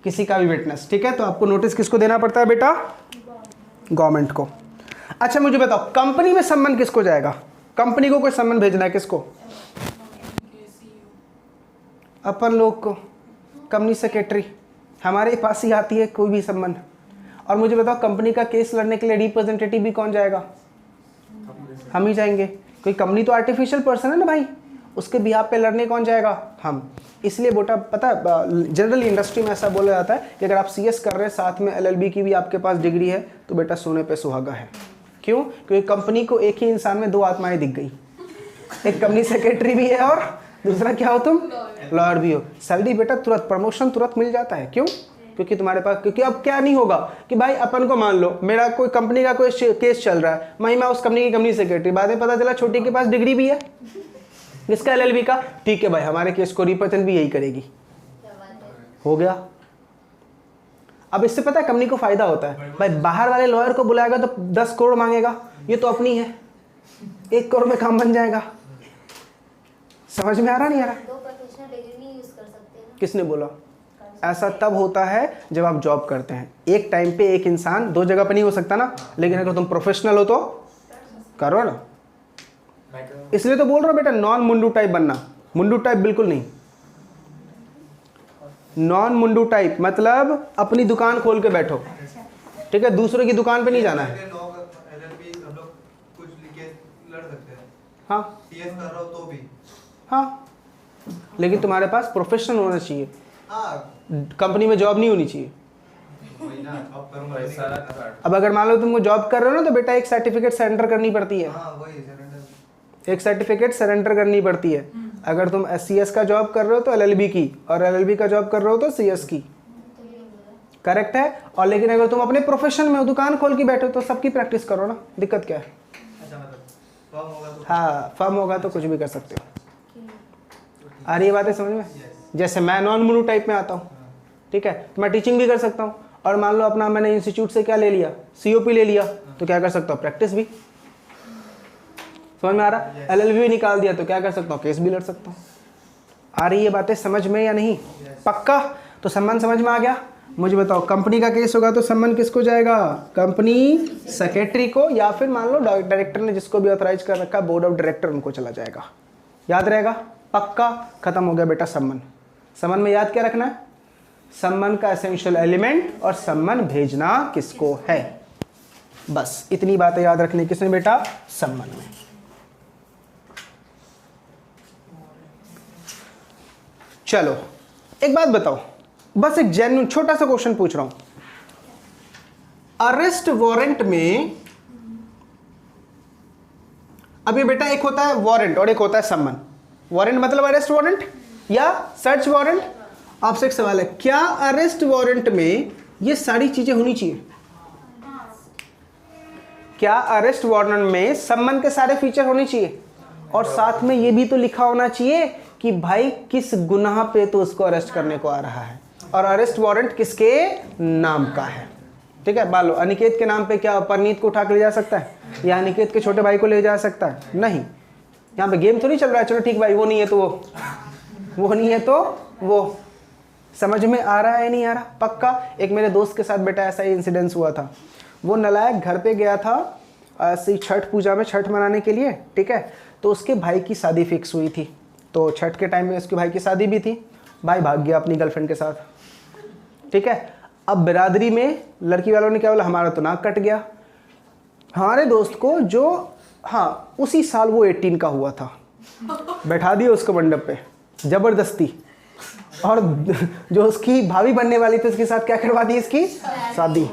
किसी का भी विटनेस। ठीक है, तो आपको नोटिस किसको देना पड़ता है बेटा, गवर्नमेंट को। अच्छा मुझे बताओ, कंपनी में सम्मान किसको जाएगा, कंपनी को कोई सम्मान भेजना है किसको, अपन लोग को, कंपनी सेक्रेटरी, हमारे पास ही आती है कोई भी सम्मान। और मुझे बताओ, कंपनी का केस लड़ने के लिए रिप्रेजेंटेटिव भी कौन जाएगा, हम ही जाएंगे। कोई कंपनी तो आर्टिफिशियल पर्सन है ना भाई, उसके बिहाफ पे लड़ने कौन जाएगा, हम। इसलिए बेटा पता है, जनरली इंडस्ट्री में ऐसा बोला जाता है कि अगर आप सीएस कर रहे हैं, साथ में एलएलबी की भी आपके पास डिग्री है, तो बेटा सोने पे सुहागा है। क्यों? क्योंकि कंपनी को एक ही इंसान में दो आत्माएं दिख गई, एक कंपनी सेक्रेटरी भी है और दूसरा क्या हो तुम, लॉयर भी हो। सैलरी बेटा तुरंत, प्रमोशन तुरंत मिल जाता है। क्यों? क्योंकि तुम्हारे पास, क्योंकि अब क्या नहीं होगा कि भाई अपन को मान लो मेरा कोई कंपनी का कोई केस चल रहा है, मैं उस कंपनी की कंपनी सेक्रेटरी, बाद में पता चला छोटी के पास डिग्री भी है, किसका, एलएलबी का। ठीक है भाई, हमारे केस को रिप्रेजेंट भी यही करेगी, हो गया। अब इससे पता है कंपनी को फायदा होता है, भाई बाहर वाले लॉयर को बुलाएगा तो 10 करोड़ मांगेगा, ये तो अपनी है, 1 करोड़ में काम बन जाएगा। समझ में आ रहा नहीं आ रहा? दो प्रोफेशनल डिग्री नहीं यूज कर सकते ना? किसने बोला? ऐसा तब होता है जब आप जॉब करते हैं। एक टाइम पे एक इंसान दो जगह पे नहीं हो सकता ना, लेकिन अगर तुम प्रोफेशनल हो तो करो ना। इसलिए तो बोल रहा हूं बेटा, नॉन मुंडू टाइप बनना, मुंडू टाइप बिल्कुल नहीं। नॉन मुंडू टाइप मतलब अपनी दुकान खोल के बैठो, ठीक है, दूसरे की दुकान पे नहीं जाना है। हाँ हाँ, लेकिन तुम्हारे पास प्रोफेशनल होना चाहिए, कंपनी में जॉब नहीं होनी चाहिए। वही ना, अब करूंगा नहीं पैसा करना। अब अगर मान लो तुमको जॉब कर रहे हो ना, तो बेटा एक सर्टिफिकेट सरेंडर करनी पड़ती है, हाँ वही सरेंडर। एक सर्टिफिकेट सरेंडर करनी पड़ती है। अगर तुम SCS का जॉब कर रहे हो तो LLB की, और LLB का जॉब कर रहे हो तो CS की। करेक्ट है। और लेकिन अगर तुम अपने प्रोफेशन में हो, दुकान खोल के बैठे हो, तो सबकी प्रैक्टिस करो ना, दिक्कत क्या है। अच्छा मतलब फॉर्म होगा तो हाँ, फर्म होगा तो कुछ भी कर सकते हो। आ रही है बातें समझ में। जैसे मैं नॉन मोनू टाइप में आता हूँ, ठीक है, तो मैं टीचिंग भी कर सकता हूँ। और मान लो अपना मैंने इंस्टीट्यूट से क्या ले लिया, COP ले लिया, तो क्या कर सकता हूँ, प्रैक्टिस भी। समझ में आ रहा। LLB भी निकाल दिया तो क्या कर सकता हूँ, केस भी लड़ सकता हूँ। आ रही है बातें समझ में या नहीं। पक्का। तो सम्मान समझ में आ गया। मुझे बताओ, कंपनी का केस होगा तो सम्मान किसको जाएगा, कंपनी सेक्रेटरी को, या फिर मान लो डायरेक्टर ने जिसको भी ऑथराइज कर रखा, बोर्ड ऑफ डायरेक्टर, उनको चला जाएगा। याद रहेगा। पक्का। खत्म हो गया बेटा सम्मान। सम्मान में याद क्या रखना है, सम्मान का एसेंशियल एलिमेंट और सम्मान भेजना किसको है, बस इतनी बातें याद रखनी किसने बेटा, सम्मान में। चलो एक बात बताओ, बस एक जेन्युइन छोटा सा क्वेश्चन पूछ रहा हूं। अरेस्ट वारंट में अभी बेटा एक होता है वारंट और एक होता है सम्मन। वारंट मतलब अरेस्ट वारंट या सर्च वारंट। आपसे एक सवाल है, क्या अरेस्ट वारंट में ये सारी चीजें होनी चाहिए? क्या अरेस्ट वारंट में सम्मन के सारे फीचर होने चाहिए? और साथ में ये भी तो लिखा होना चाहिए कि भाई किस गुनाह पे तो उसको अरेस्ट करने को आ रहा है, और अरेस्ट वारंट किसके नाम का है। ठीक है, मान लो अनिकेत के नाम पे क्या परनीत को उठा के ले जा सकता है, या अनिकेत के छोटे भाई को ले जा सकता है? नहीं। यहाँ पे गेम थोड़ी चल रहा है, चलो ठीक भाई वो नहीं है तो वो नहीं है तो वो। समझ में आ रहा है नहीं आ रहा? पक्का। एक मेरे दोस्त के साथ बेटा ऐसा ही इंसिडेंस हुआ था। वो नालायक घर पे गया था ऐसी छठ पूजा में, छठ मनाने के लिए, ठीक है। तो उसके भाई की शादी फिक्स हुई थी, तो छठ के टाइम में उसके भाई की शादी भी थी। भाई भाग गया अपनी गर्लफ्रेंड के साथ, ठीक है। अब बिरादरी में लड़की वालों ने क्या बोला, हमारा तो नाक कट गया। हमारे दोस्त को जो, हाँ उसी साल वो 18 का हुआ था, बैठा दिया उसको मंडप पे जबरदस्ती, और जो उसकी भाभी बनने वाली थी उसके साथ क्या करवा दी, इसकी शादी।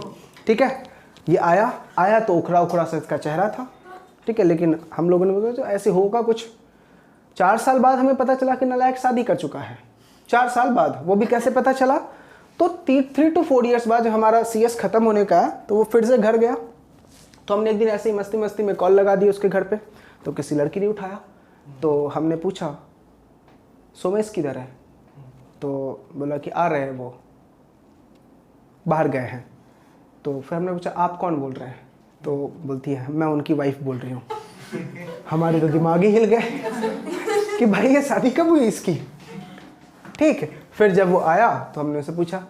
ठीक है, ये आया तो उखड़ा उखड़ा सा इसका चेहरा था, ठीक है। लेकिन हम लोगों ने बोला तो ऐसे होगा कुछ। 4 साल बाद हमें पता चला कि नालायक शादी कर चुका है। 4 साल बाद, वो भी कैसे पता चला, तो 3 to 4 years बाद जब हमारा CS खत्म होने का, तो वो फिर से घर गया। तो हमने एक दिन ऐसे ही मस्ती मस्ती में कॉल लगा दी उसके घर पे, तो किसी लड़की ने उठाया। तो हमने पूछा सोमेश किधर है, तो बोला कि आ रहे हैं, वो बाहर गए हैं। तो फिर हमने पूछा आप कौन बोल रहे हैं, तो बोलती है मैं उनकी वाइफ बोल रही हूँ। हमारे तो दिमाग ही हिल गए कि भाई ये शादी कब हुई इसकी। ठीक है, फिर जब वो आया तो हमने उससे पूछा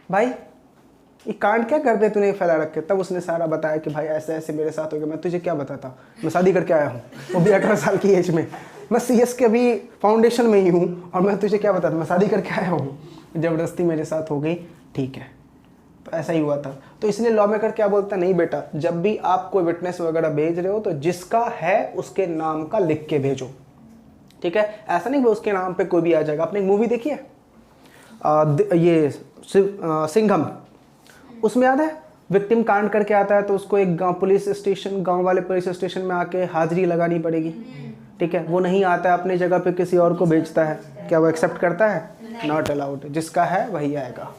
भाई ये कांड क्या कर दे तूने फैला रखे। तब उसने सारा बताया कि भाई ऐसे ऐसे मेरे साथ हो गया। मैं तुझे क्या बताता, मैं शादी करके आया हूँ, वो भी 18 साल की एज में। मैं CS के अभी फाउंडेशन में ही हूँ, और मैं तुझे क्या बताता, मैं शादी करके आया हूँ, ज़बरदस्ती मेरे साथ हो गई। ठीक है, तो ऐसा ही हुआ था। तो इसलिए लॉ मेकर क्या बोलता, नहीं बेटा जब भी आप कोई विटनेस वगैरह भेज रहे हो तो जिसका है उसके नाम का लिख के भेजो। ठीक है, ऐसा नहीं कि उसके नाम पे कोई भी आ जाएगा। आपने एक मूवी देखी है ये सिंघम, उसमें याद है विक्टिम कांड करके आता है तो उसको एक गांव पुलिस स्टेशन, गांव वाले पुलिस स्टेशन में आके हाजिरी लगानी पड़ेगी। ठीक है, वो नहीं आता है, अपने जगह पे किसी और को भेजता है। क्या वो एक्सेप्ट करता है? Not allowed. जिसका है वही आएगा।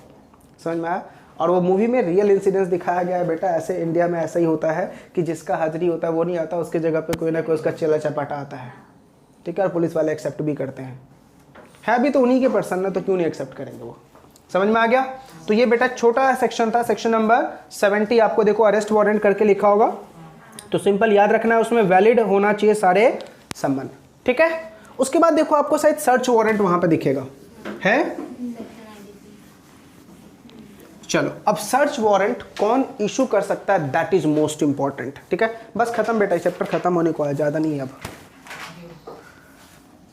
समझ में आया? और वो मूवी में रियल इंसिडेंस दिखाया गया है बेटा। ऐसे इंडिया में ऐसा ही होता है कि जिसका हाजिरी होता है वो नहीं आता, उसके जगह पे कोई ना कोई उसका चेला चपाटा आता है। ठीक है, और पुलिस वाले एक्सेप्ट भी करते हैं। है भी तो उन्हीं के पर्सन ना, तो क्यों नहीं एक्सेप्ट करेंगे वो। समझ में आ गया? तो ये बेटा छोटा सेक्शन था, सेक्शन नंबर 70। आपको देखो अरेस्ट वारंट करके लिखा होगा, तो सिंपल याद रखना है उसमें वैलिड होना चाहिए सारे सम्मान। ठीक है, उसके बाद देखो आपको शायद सर्च वारंट वहां पे दिखेगा, है? चलो अब सर्च वारंट कौन इशू कर सकता है, दैट इज मोस्ट इंपॉर्टेंट। ठीक है, बस खत्म बेटा, चैप्टर खत्म होने को है, ज्यादा नहीं है अब।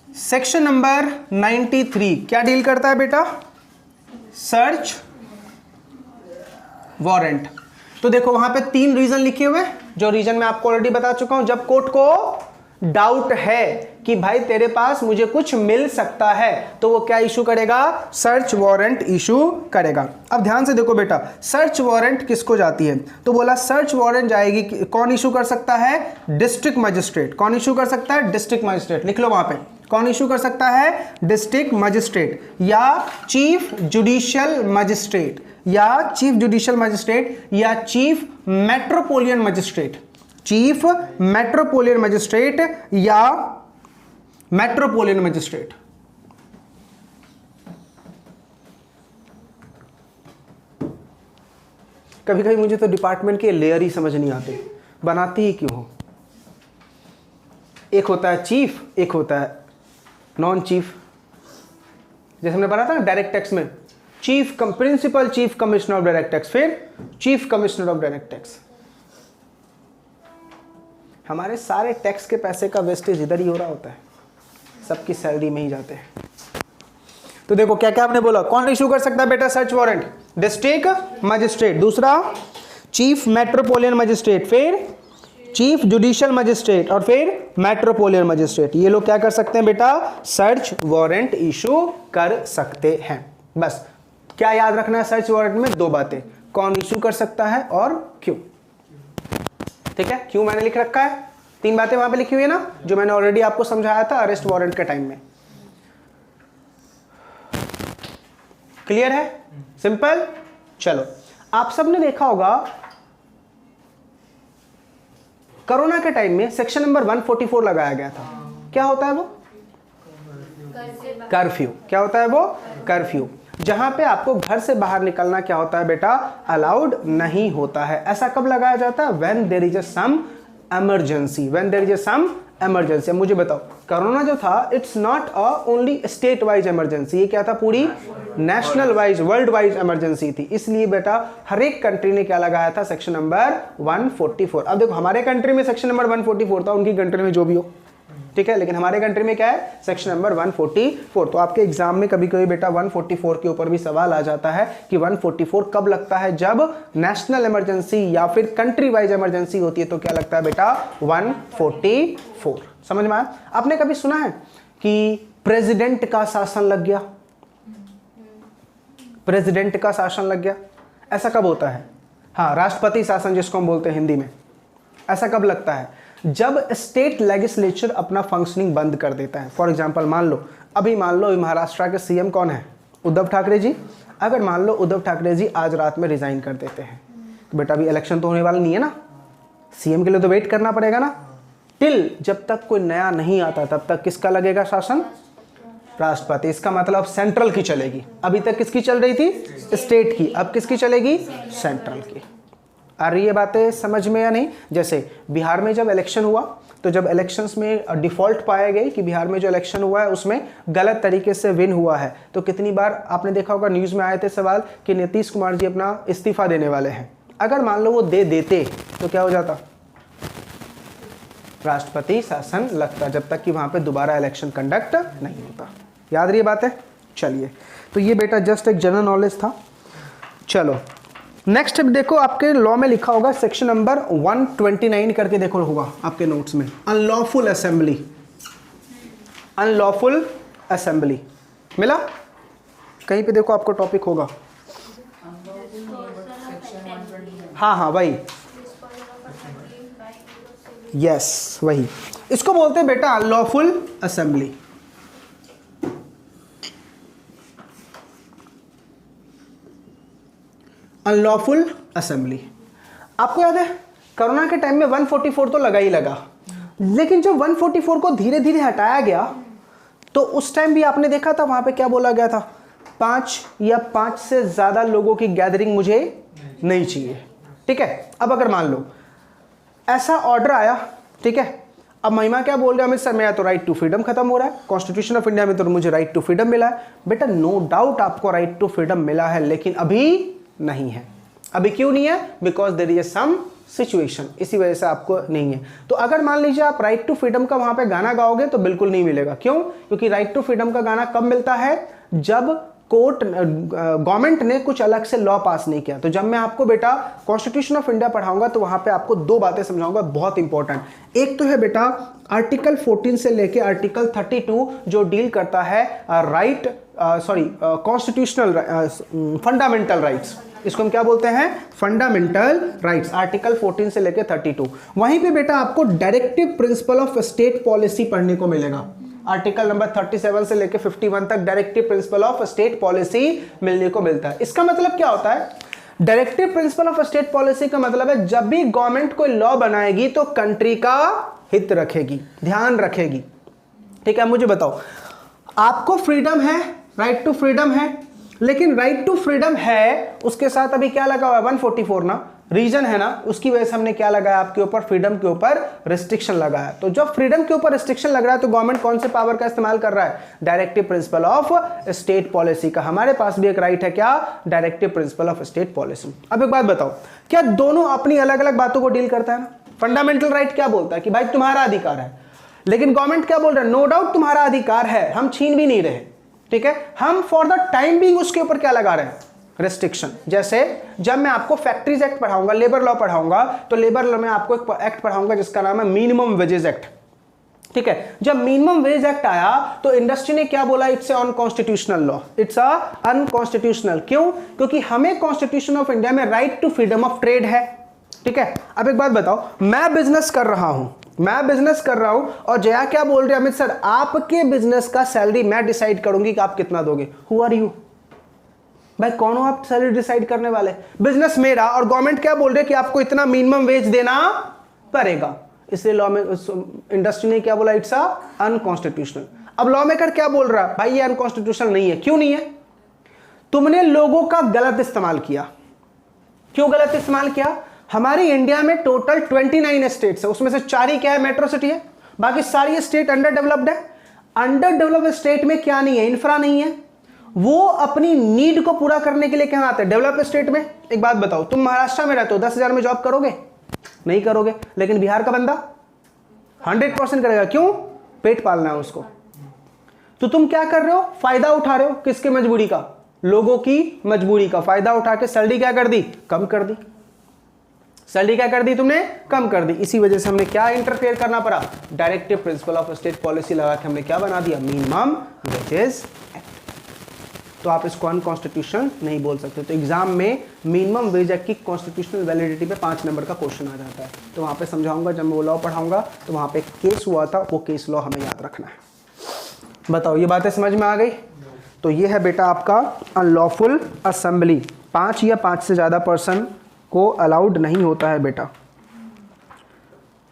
सेक्शन नंबर 93 क्या डील करता है बेटा? Search warrant. तो देखो वहां पे 3 रीजन लिखे हुए, जो रीजन मैं आपको ऑलरेडी बता चुका हूं। जब कोर्ट को डाउट है कि भाई तेरे पास मुझे कुछ मिल सकता है, तो वो क्या इशू करेगा? सर्च वारंट इशू करेगा। अब ध्यान से देखो बेटा, सर्च वारंट किसको जाती है? तो बोला सर्च वारंट जाएगी, कौन इशू कर सकता है? District magistrate. कौन इशू कर सकता है? District magistrate. लिख लो वहां पे, कौन इशू कर सकता है? डिस्ट्रिक्ट मजिस्ट्रेट या चीफ जुडिशियल मजिस्ट्रेट, या चीफ जुडिशियल मजिस्ट्रेट, या chief metropolitan magistrate. Chief metropolitan magistrate या मेट्रोपोलियन मजिस्ट्रेट। कभी कभी मुझे तो डिपार्टमेंट के लेयर ही समझ नहीं आते, बनाते ही क्यों हो? एक होता है चीफ, एक होता है नॉन चीफ। जैसे हमने पढ़ा था ना डायरेक्ट टैक्स में, chief principal chief commissioner of direct tax, फिर chief commissioner of direct tax. हमारे सारे टैक्स के पैसे का वेस्टेज इधर ही हो रहा होता है, सबकी सैलरी में ही जाते हैं। तो देखो क्या क्या हमने बोला, कौन इशू कर सकता है बेटा सर्च वारंट? डिस्ट्रिक्ट मजिस्ट्रेट, दूसरा चीफ मेट्रोपोलियन मजिस्ट्रेट, फिर चीफ जुडिशियल मजिस्ट्रेट, और फिर मेट्रोपोलियन मजिस्ट्रेट। ये लोग क्या कर सकते हैं बेटा? सर्च वारंट इशू कर सकते हैं। बस क्या याद रखना है सर्च वारंट में? दो बातें, कौन इशू कर सकता है और क्यों। ठीक है, क्यों मैंने लिख रखा है, तीन बातें वहां पे लिखी हुई है ना, जो मैंने ऑलरेडी आपको समझाया था अरेस्ट वारंट के टाइम में। क्लियर है? सिंपल। चलो, आप सबने देखा होगा कोरोना के टाइम में सेक्शन नंबर 144 लगाया गया था। क्या होता है वो? कर्फ्यू। क्या होता है वो? कर्फ्यू। जहां पे आपको घर से बाहर निकलना क्या होता है बेटा? अलाउड नहीं होता है। ऐसा कब लगाया जाता है? When there is some emergency. When there is some emergency. अब मुझे बताओ, कोरोना जो था it's not a only state wise emergency, ये क्या था? पूरी national wise, world wise emergency थी। इसलिए बेटा हर एक कंट्री ने क्या लगाया था? Section number 144। अब देखो हमारे कंट्री में सेक्शन नंबर 144 था, उनकी कंट्री में जो भी हो, ठीक है, लेकिन हमारे कंट्री में क्या है? Section number 144। तो आपके एग्जाम में कभी कभी बेटा 144 के ऊपर भी सवाल आ जाता है कि 144 कब लगता है? जब नेशनल इमरजेंसी या फिर कंट्री वाइज इमरजेंसी होती है, तो क्या लगता है बेटा? 144। समझ में आया? आपने कभी सुना है कि प्रेसिडेंट का शासन लग गया? प्रेसिडेंट का शासन लग गया, ऐसा कब होता है? हाँ, राष्ट्रपति शासन जिसको हम बोलते हैं हिंदी में। ऐसा कब लगता है? जब स्टेट लेजिस्लेचर अपना फंक्शनिंग बंद कर देता है। फॉर एग्जांपल मान लो महाराष्ट्र के सीएम कौन है? उद्धव ठाकरे जी। अगर मान लो उद्धव ठाकरे जी आज रात में रिजाइन कर देते हैं, तो बेटा अभी इलेक्शन तो होने वाला नहीं है ना, सीएम के लिए तो वेट करना पड़ेगा ना। टिल जब तक कोई नया नहीं आता तब तक किसका लगेगा शासन? राष्ट्रपति। इसका मतलब सेंट्रल की चलेगी। अभी तक किसकी चल रही थी? स्टेट की। अब किसकी चलेगी? सेंट्रल की। आ रही है बातें समझ में या नहीं? जैसे बिहार में जब इलेक्शन हुआ, तो जब इलेक्शंस में डिफॉल्ट पाया गई कि बिहार में जो इलेक्शन हुआ है उसमें गलत तरीके से विन हुआ है, तो कितनी बार आपने देखा होगा न्यूज़ में आए थे सवाल कि नीतीश कुमार जी अपना इस्तीफा देने वाले हैं। अगर मान लो वो दे देते तो क्या हो जाता? राष्ट्रपति शासन लगता, जब तक कि वहाँ पे दोबारा इलेक्शन कंडक्ट नहीं होता। याद रही बात है? चलिए, तो ये बेटा जस्ट एक जनरल नॉलेज था। चलो नेक्स्ट देखो, आपके लॉ में लिखा होगा सेक्शन नंबर 129 करके, देखो होगा आपके नोट्स में, अनलॉफुल असेंबली। अनलॉफुल असेंबली मिला कहीं पे? देखो आपको टॉपिक होगा। हाँ हाँ वही, यस वही, इसको बोलते हैं बेटा अनलॉफुल असेंबली। Unlawful assembly. आपको याद है कोरोना के टाइम में 144 तो लगा ही लगा, लेकिन जब 144 को धीरे धीरे हटाया गया तो उस टाइम भी आपने देखा था वहां पे क्या बोला गया था? 5 या 5 से ज्यादा लोगों की गैदरिंग मुझे नहीं चाहिए। ठीक है, अब अगर मान लो ऐसा ऑर्डर आया, ठीक है, अब महिमा क्या बोल रहे हैं? अमित सर मेरा तो राइट टू फ्रीडम खत्म हो रहा है, कॉन्स्टिट्यूशन ऑफ इंडिया में तो मुझे राइट टू फ्रीडम मिला है। बेटा नो डाउट आपको राइट टू फ्रीडम मिला है, लेकिन अभी नहीं है। अभी क्यों नहीं है? Because there is some situation, इसी वजह से आपको नहीं है। तो अगर मान लीजिए आप राइट टू फ्रीडम का वहां पे गाना गाओगे तो बिल्कुल नहीं मिलेगा। क्यों? क्योंकि राइट टू फ्रीडम का गाना कब मिलता है? जब कोर्ट गवर्नमेंट ने कुछ अलग से लॉ पास नहीं किया। तो जब मैं आपको बेटा कॉन्स्टिट्यूशन ऑफ इंडिया पढ़ाऊंगा तो वहां पे आपको दो बातें समझाऊंगा बहुत इंपॉर्टेंट। एक तो है बेटा आर्टिकल 14 से लेके आर्टिकल 32 जो डील करता है कॉन्स्टिट्यूशनल फंडामेंटल राइट्स, इसको हम क्या बोलते हैं, फंडामेंटल राइट्स, आर्टिकल 14 से लेके 32। वहीं पे बेटा आपको directive principle of state policy पढ़ने को मिलेगा, आर्टिकल नंबर 37 से लेके 51 तक directive principle of state policy मिलने को मिलता है। इसका मतलब क्या होता है, directive principle of state policy का मतलब है जब भी गवर्नमेंट कोई लॉ बनाएगी तो कंट्री का हित रखेगी, ध्यान रखेगी। ठीक है, मुझे बताओ, आपको फ्रीडम है, राइट टू फ्रीडम है, लेकिन राइट टू फ्रीडम है उसके साथ अभी क्या लगा हुआ है 144 ना, रीजन है ना, उसकी वजह से हमने क्या लगाया आपके ऊपर, फ्रीडम के ऊपर रिस्ट्रिक्शन लगाया। तो जब फ्रीडम के ऊपर रिस्ट्रिक्शन लग रहा है तो गवर्नमेंट कौन से पावर का इस्तेमाल कर रहा है, directive principle of state policy का। हमारे पास भी एक राइट है क्या, directive principle of state policy. अब एक बात बताओ, क्या दोनों अपनी अलग अलग बातों को डील करता है ना। फंडामेंटल राइट क्या बोलता है कि भाई तुम्हारा अधिकार है, लेकिन गवर्नमेंट क्या बोल रहा है, नो डाउट तुम्हारा अधिकार है, हम छीन भी नहीं रहे, ठीक है, हम फॉर द टाइम बीइंग उसके ऊपर क्या लगा रहे हैं, रेस्ट्रिक्शन। जैसे जब मैं आपको फैक्ट्रीज एक्ट पढ़ाऊंगा, लेबर लॉ पढ़ाऊंगा, तो लेबर लॉ में आपको एक एक्ट पढ़ाऊंगा जिसका नाम है मिनिमम वेजेस एक्ट। ठीक है, जब मिनिमम वेज एक्ट आया तो इंडस्ट्री ने क्या बोला, it's unconstitutional law, it's unconstitutional. क्यों, क्योंकि हमें कॉन्स्टिट्यूशन ऑफ इंडिया में right to freedom of trade है। ठीक है, अब एक बात बताओ, मैं बिजनेस कर रहा हूं और जया क्या बोल रहे हैं, अमित सर आपके बिजनेस का सैलरी मैं डिसाइड करूंगी कि आप कितना दोगे। हु आर यू, भाई कौन हो आप सैलरी डिसाइड करने वाले, बिजनेस मेरा, और गवर्नमेंट क्या बोल रहे हैं कि आपको इतना मिनिमम वेज देना पड़ेगा। इसलिए लॉ में इंडस्ट्री ने क्या बोला, इट्स अनकॉन्स्टिट्यूशनल। अब लॉ मेकर क्या बोल रहा है, भाई ये अनकॉन्स्टिट्यूशनल नहीं है। क्यों नहीं है, तुमने लोगों का गलत इस्तेमाल किया। क्यों गलत इस्तेमाल किया, हमारी इंडिया में टोटल 29 स्टेट्स है, उसमें से 4 ही क्या है, मेट्रो सिटी है, बाकी सारी स्टेट अंडर डेवलप्ड है। अंडर डेवलप्ड स्टेट में क्या नहीं है, इंफ्रा नहीं है, वो अपनी नीड को पूरा करने के लिए क्या आते हैं, डेवलप स्टेट में। एक बात बताओ, तुम महाराष्ट्र में रहते हो, 10,000 में जॉब करोगे, नहीं करोगे, लेकिन बिहार का बंदा 100% करेगा। क्यों, पेट पालना है उसको। तो तुम क्या कर रहे हो, फायदा उठा रहे हो, किसके मजबूरी का, लोगों की मजबूरी का फायदा उठा के सैलरी क्या कर दी, कम कर दी। सैलरी क्या कर दी तुमने, कम कर दी। इसी वजह से हमने क्या इंटरफेयर करना पड़ा, directive principle of state policy लगा के हमने क्या बना दिया, मिनिमम वेजेस एक्ट। तो आप इसको अनकॉन्स्टिट्यूशनल नहीं बोल सकते। तो एग्जाम में मिनिमम वेज एक्ट की कॉन्स्टिट्यूशनल वैलिडिटी पे 5 नंबर का क्वेश्चन आ जाता है। तो वहां पे समझाऊंगा, जब मैं वो लॉ पढ़ाऊंगा तो वहां पे केस हुआ था, वो केस लॉ हमें याद रखना है। बताओ ये बातें समझ में आ गई। तो ये है बेटा आपका अनलॉफुल असेंबली, 5 या 5 से ज्यादा पर्सन को अलाउड नहीं होता है बेटा।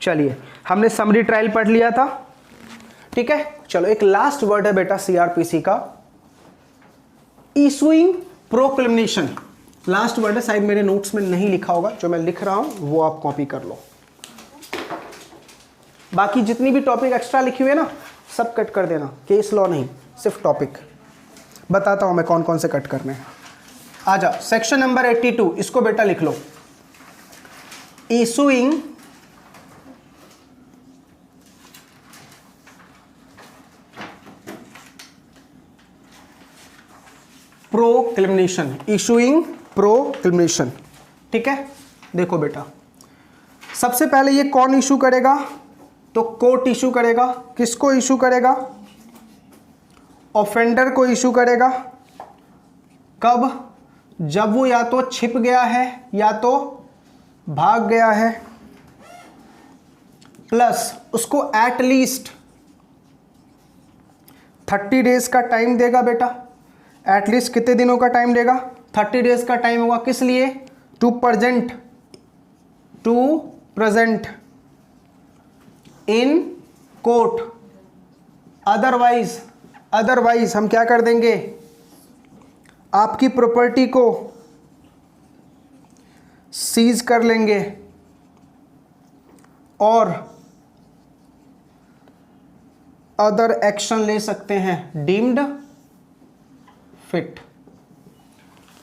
चलिए, हमने समरी ट्रायल पढ़ लिया था, ठीक है। चलो एक लास्ट वर्ड है बेटा सीआरपीसी का, इशूइंग प्रोक्लेमेशन। लास्ट वर्ड है, शायद मेरे नोट्स में नहीं लिखा होगा, जो मैं लिख रहा हूं वो आप कॉपी कर लो। बाकी जितनी भी टॉपिक एक्स्ट्रा लिखी हुई है ना, सब कट कर देना, केस लॉ नहीं, सिर्फ टॉपिक। बताता हूं मैं कौन कौन से कट करने हैं। आजा, सेक्शन नंबर 82, इसको बेटा लिख लो, इशूइंग प्रोक्लेमेशन, इशूइंग प्रोक्लेमेशन। ठीक है, देखो बेटा, सबसे पहले ये कौन इशू करेगा, तो कोर्ट इशू करेगा। किसको इशू करेगा, ऑफेंडर को इशू करेगा। कब, जब वो या तो छिप गया है या तो भाग गया है, प्लस उसको एटलीस्ट 30 डेज का टाइम देगा बेटा। एटलीस्ट कितने दिनों का टाइम देगा, 30 डेज का टाइम होगा। किस लिए, to present in court. Otherwise हम क्या कर देंगे, आपकी प्रॉपर्टी को सीज कर लेंगे और अदर एक्शन ले सकते हैं डीम्ड फिट।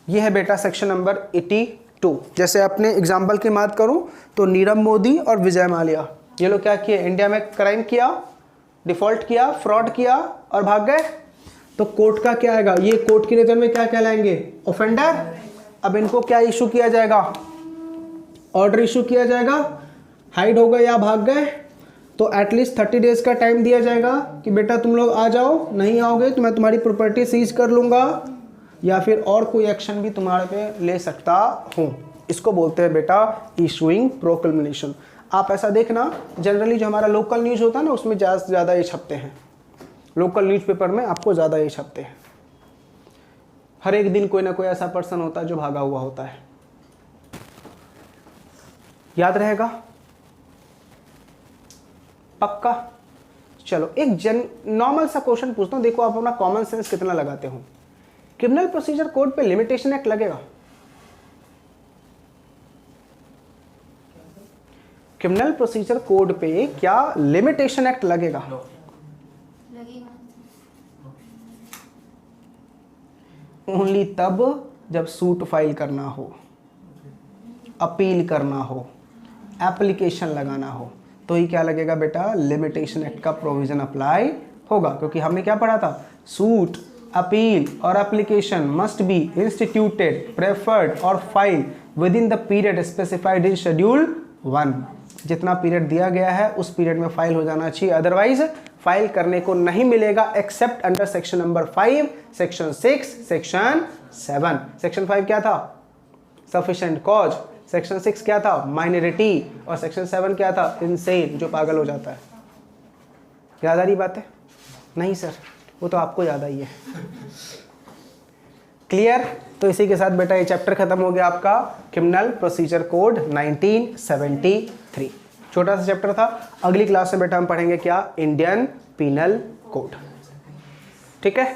यह है बेटा सेक्शन नंबर 82। जैसे अपने एग्जाम्पल की बात करूं तो नीरव मोदी और विजय माल्या, ये लोग क्या किए, इंडिया में क्राइम किया, डिफॉल्ट किया, फ्रॉड किया और भाग गए। तो कोर्ट का क्या आएगा, ये कोर्ट की नज़र में क्या कहलाएंगे, ऑफेंडर। अब इनको क्या इशू किया जाएगा, ऑर्डर इशू किया जाएगा। हाइड हो गए या भाग गए तो एटलीस्ट 30 डेज का टाइम दिया जाएगा कि बेटा तुम लोग आ जाओ, नहीं आओगे तो मैं तुम्हारी प्रॉपर्टी सीज कर लूँगा या फिर और कोई एक्शन भी तुम्हारे पे ले सकता हूँ। इसको बोलते हैं बेटा इशूइंग प्रोक्लेमेशन। आप ऐसा देखना जनरली जो हमारा लोकल न्यूज़ होता है ना उसमें ज़्यादा से ज़्यादा ये छपते हैं, लोकल न्यूज़पेपर में आपको ज़्यादा ये छपते हैं। हर एक दिन कोई ना कोई ऐसा पर्सन होता है जो भागा हुआ होता है, याद रहेगा पक्का। चलो एक नॉर्मल सा क्वेश्चन पूछता हूँ, देखो आप अपना कॉमन सेंस कितना लगाते हो। क्रिमिनल प्रोसीजर कोड पे लिमिटेशन एक्ट लगेगा? क्रिमिनल प्रोसीजर कोड पे क्या लिमिटेशन एक्ट लगेगा? लगेगा। ओनली तब जब सूट फाइल करना हो, अपील करना हो, एप्लीकेशन लगाना हो, तो ही क्या लगेगा बेटा, लिमिटेशन एक्ट का प्रोविजन अप्लाई होगा। क्योंकि हमने क्या पढ़ा था, सूट, अपील और application must be instituted, preferred और file within the period specified in schedule 1। जितना पीरियड दिया गया है उस पीरियड में फाइल हो जाना चाहिए, अदरवाइज फाइल करने को नहीं मिलेगा accept under section number 5, section 6, section 7। Section 5 क्या था, सफिशिएंट कॉज, सेक्शन 6 क्या था, माइनॉरिटी, और सेक्शन 7 क्या था, इनसेन, जो पागल हो जाता है। याद आ रही बात है? नहीं सर, वो तो आपको याद आई है। क्लियर? तो इसी के साथ बेटा ये चैप्टर खत्म हो गया आपका क्रिमिनल प्रोसीजर कोड 1973। छोटा सा चैप्टर था। अगली क्लास में बेटा हम पढ़ेंगे क्या, इंडियन पीनल कोड। ठीक है।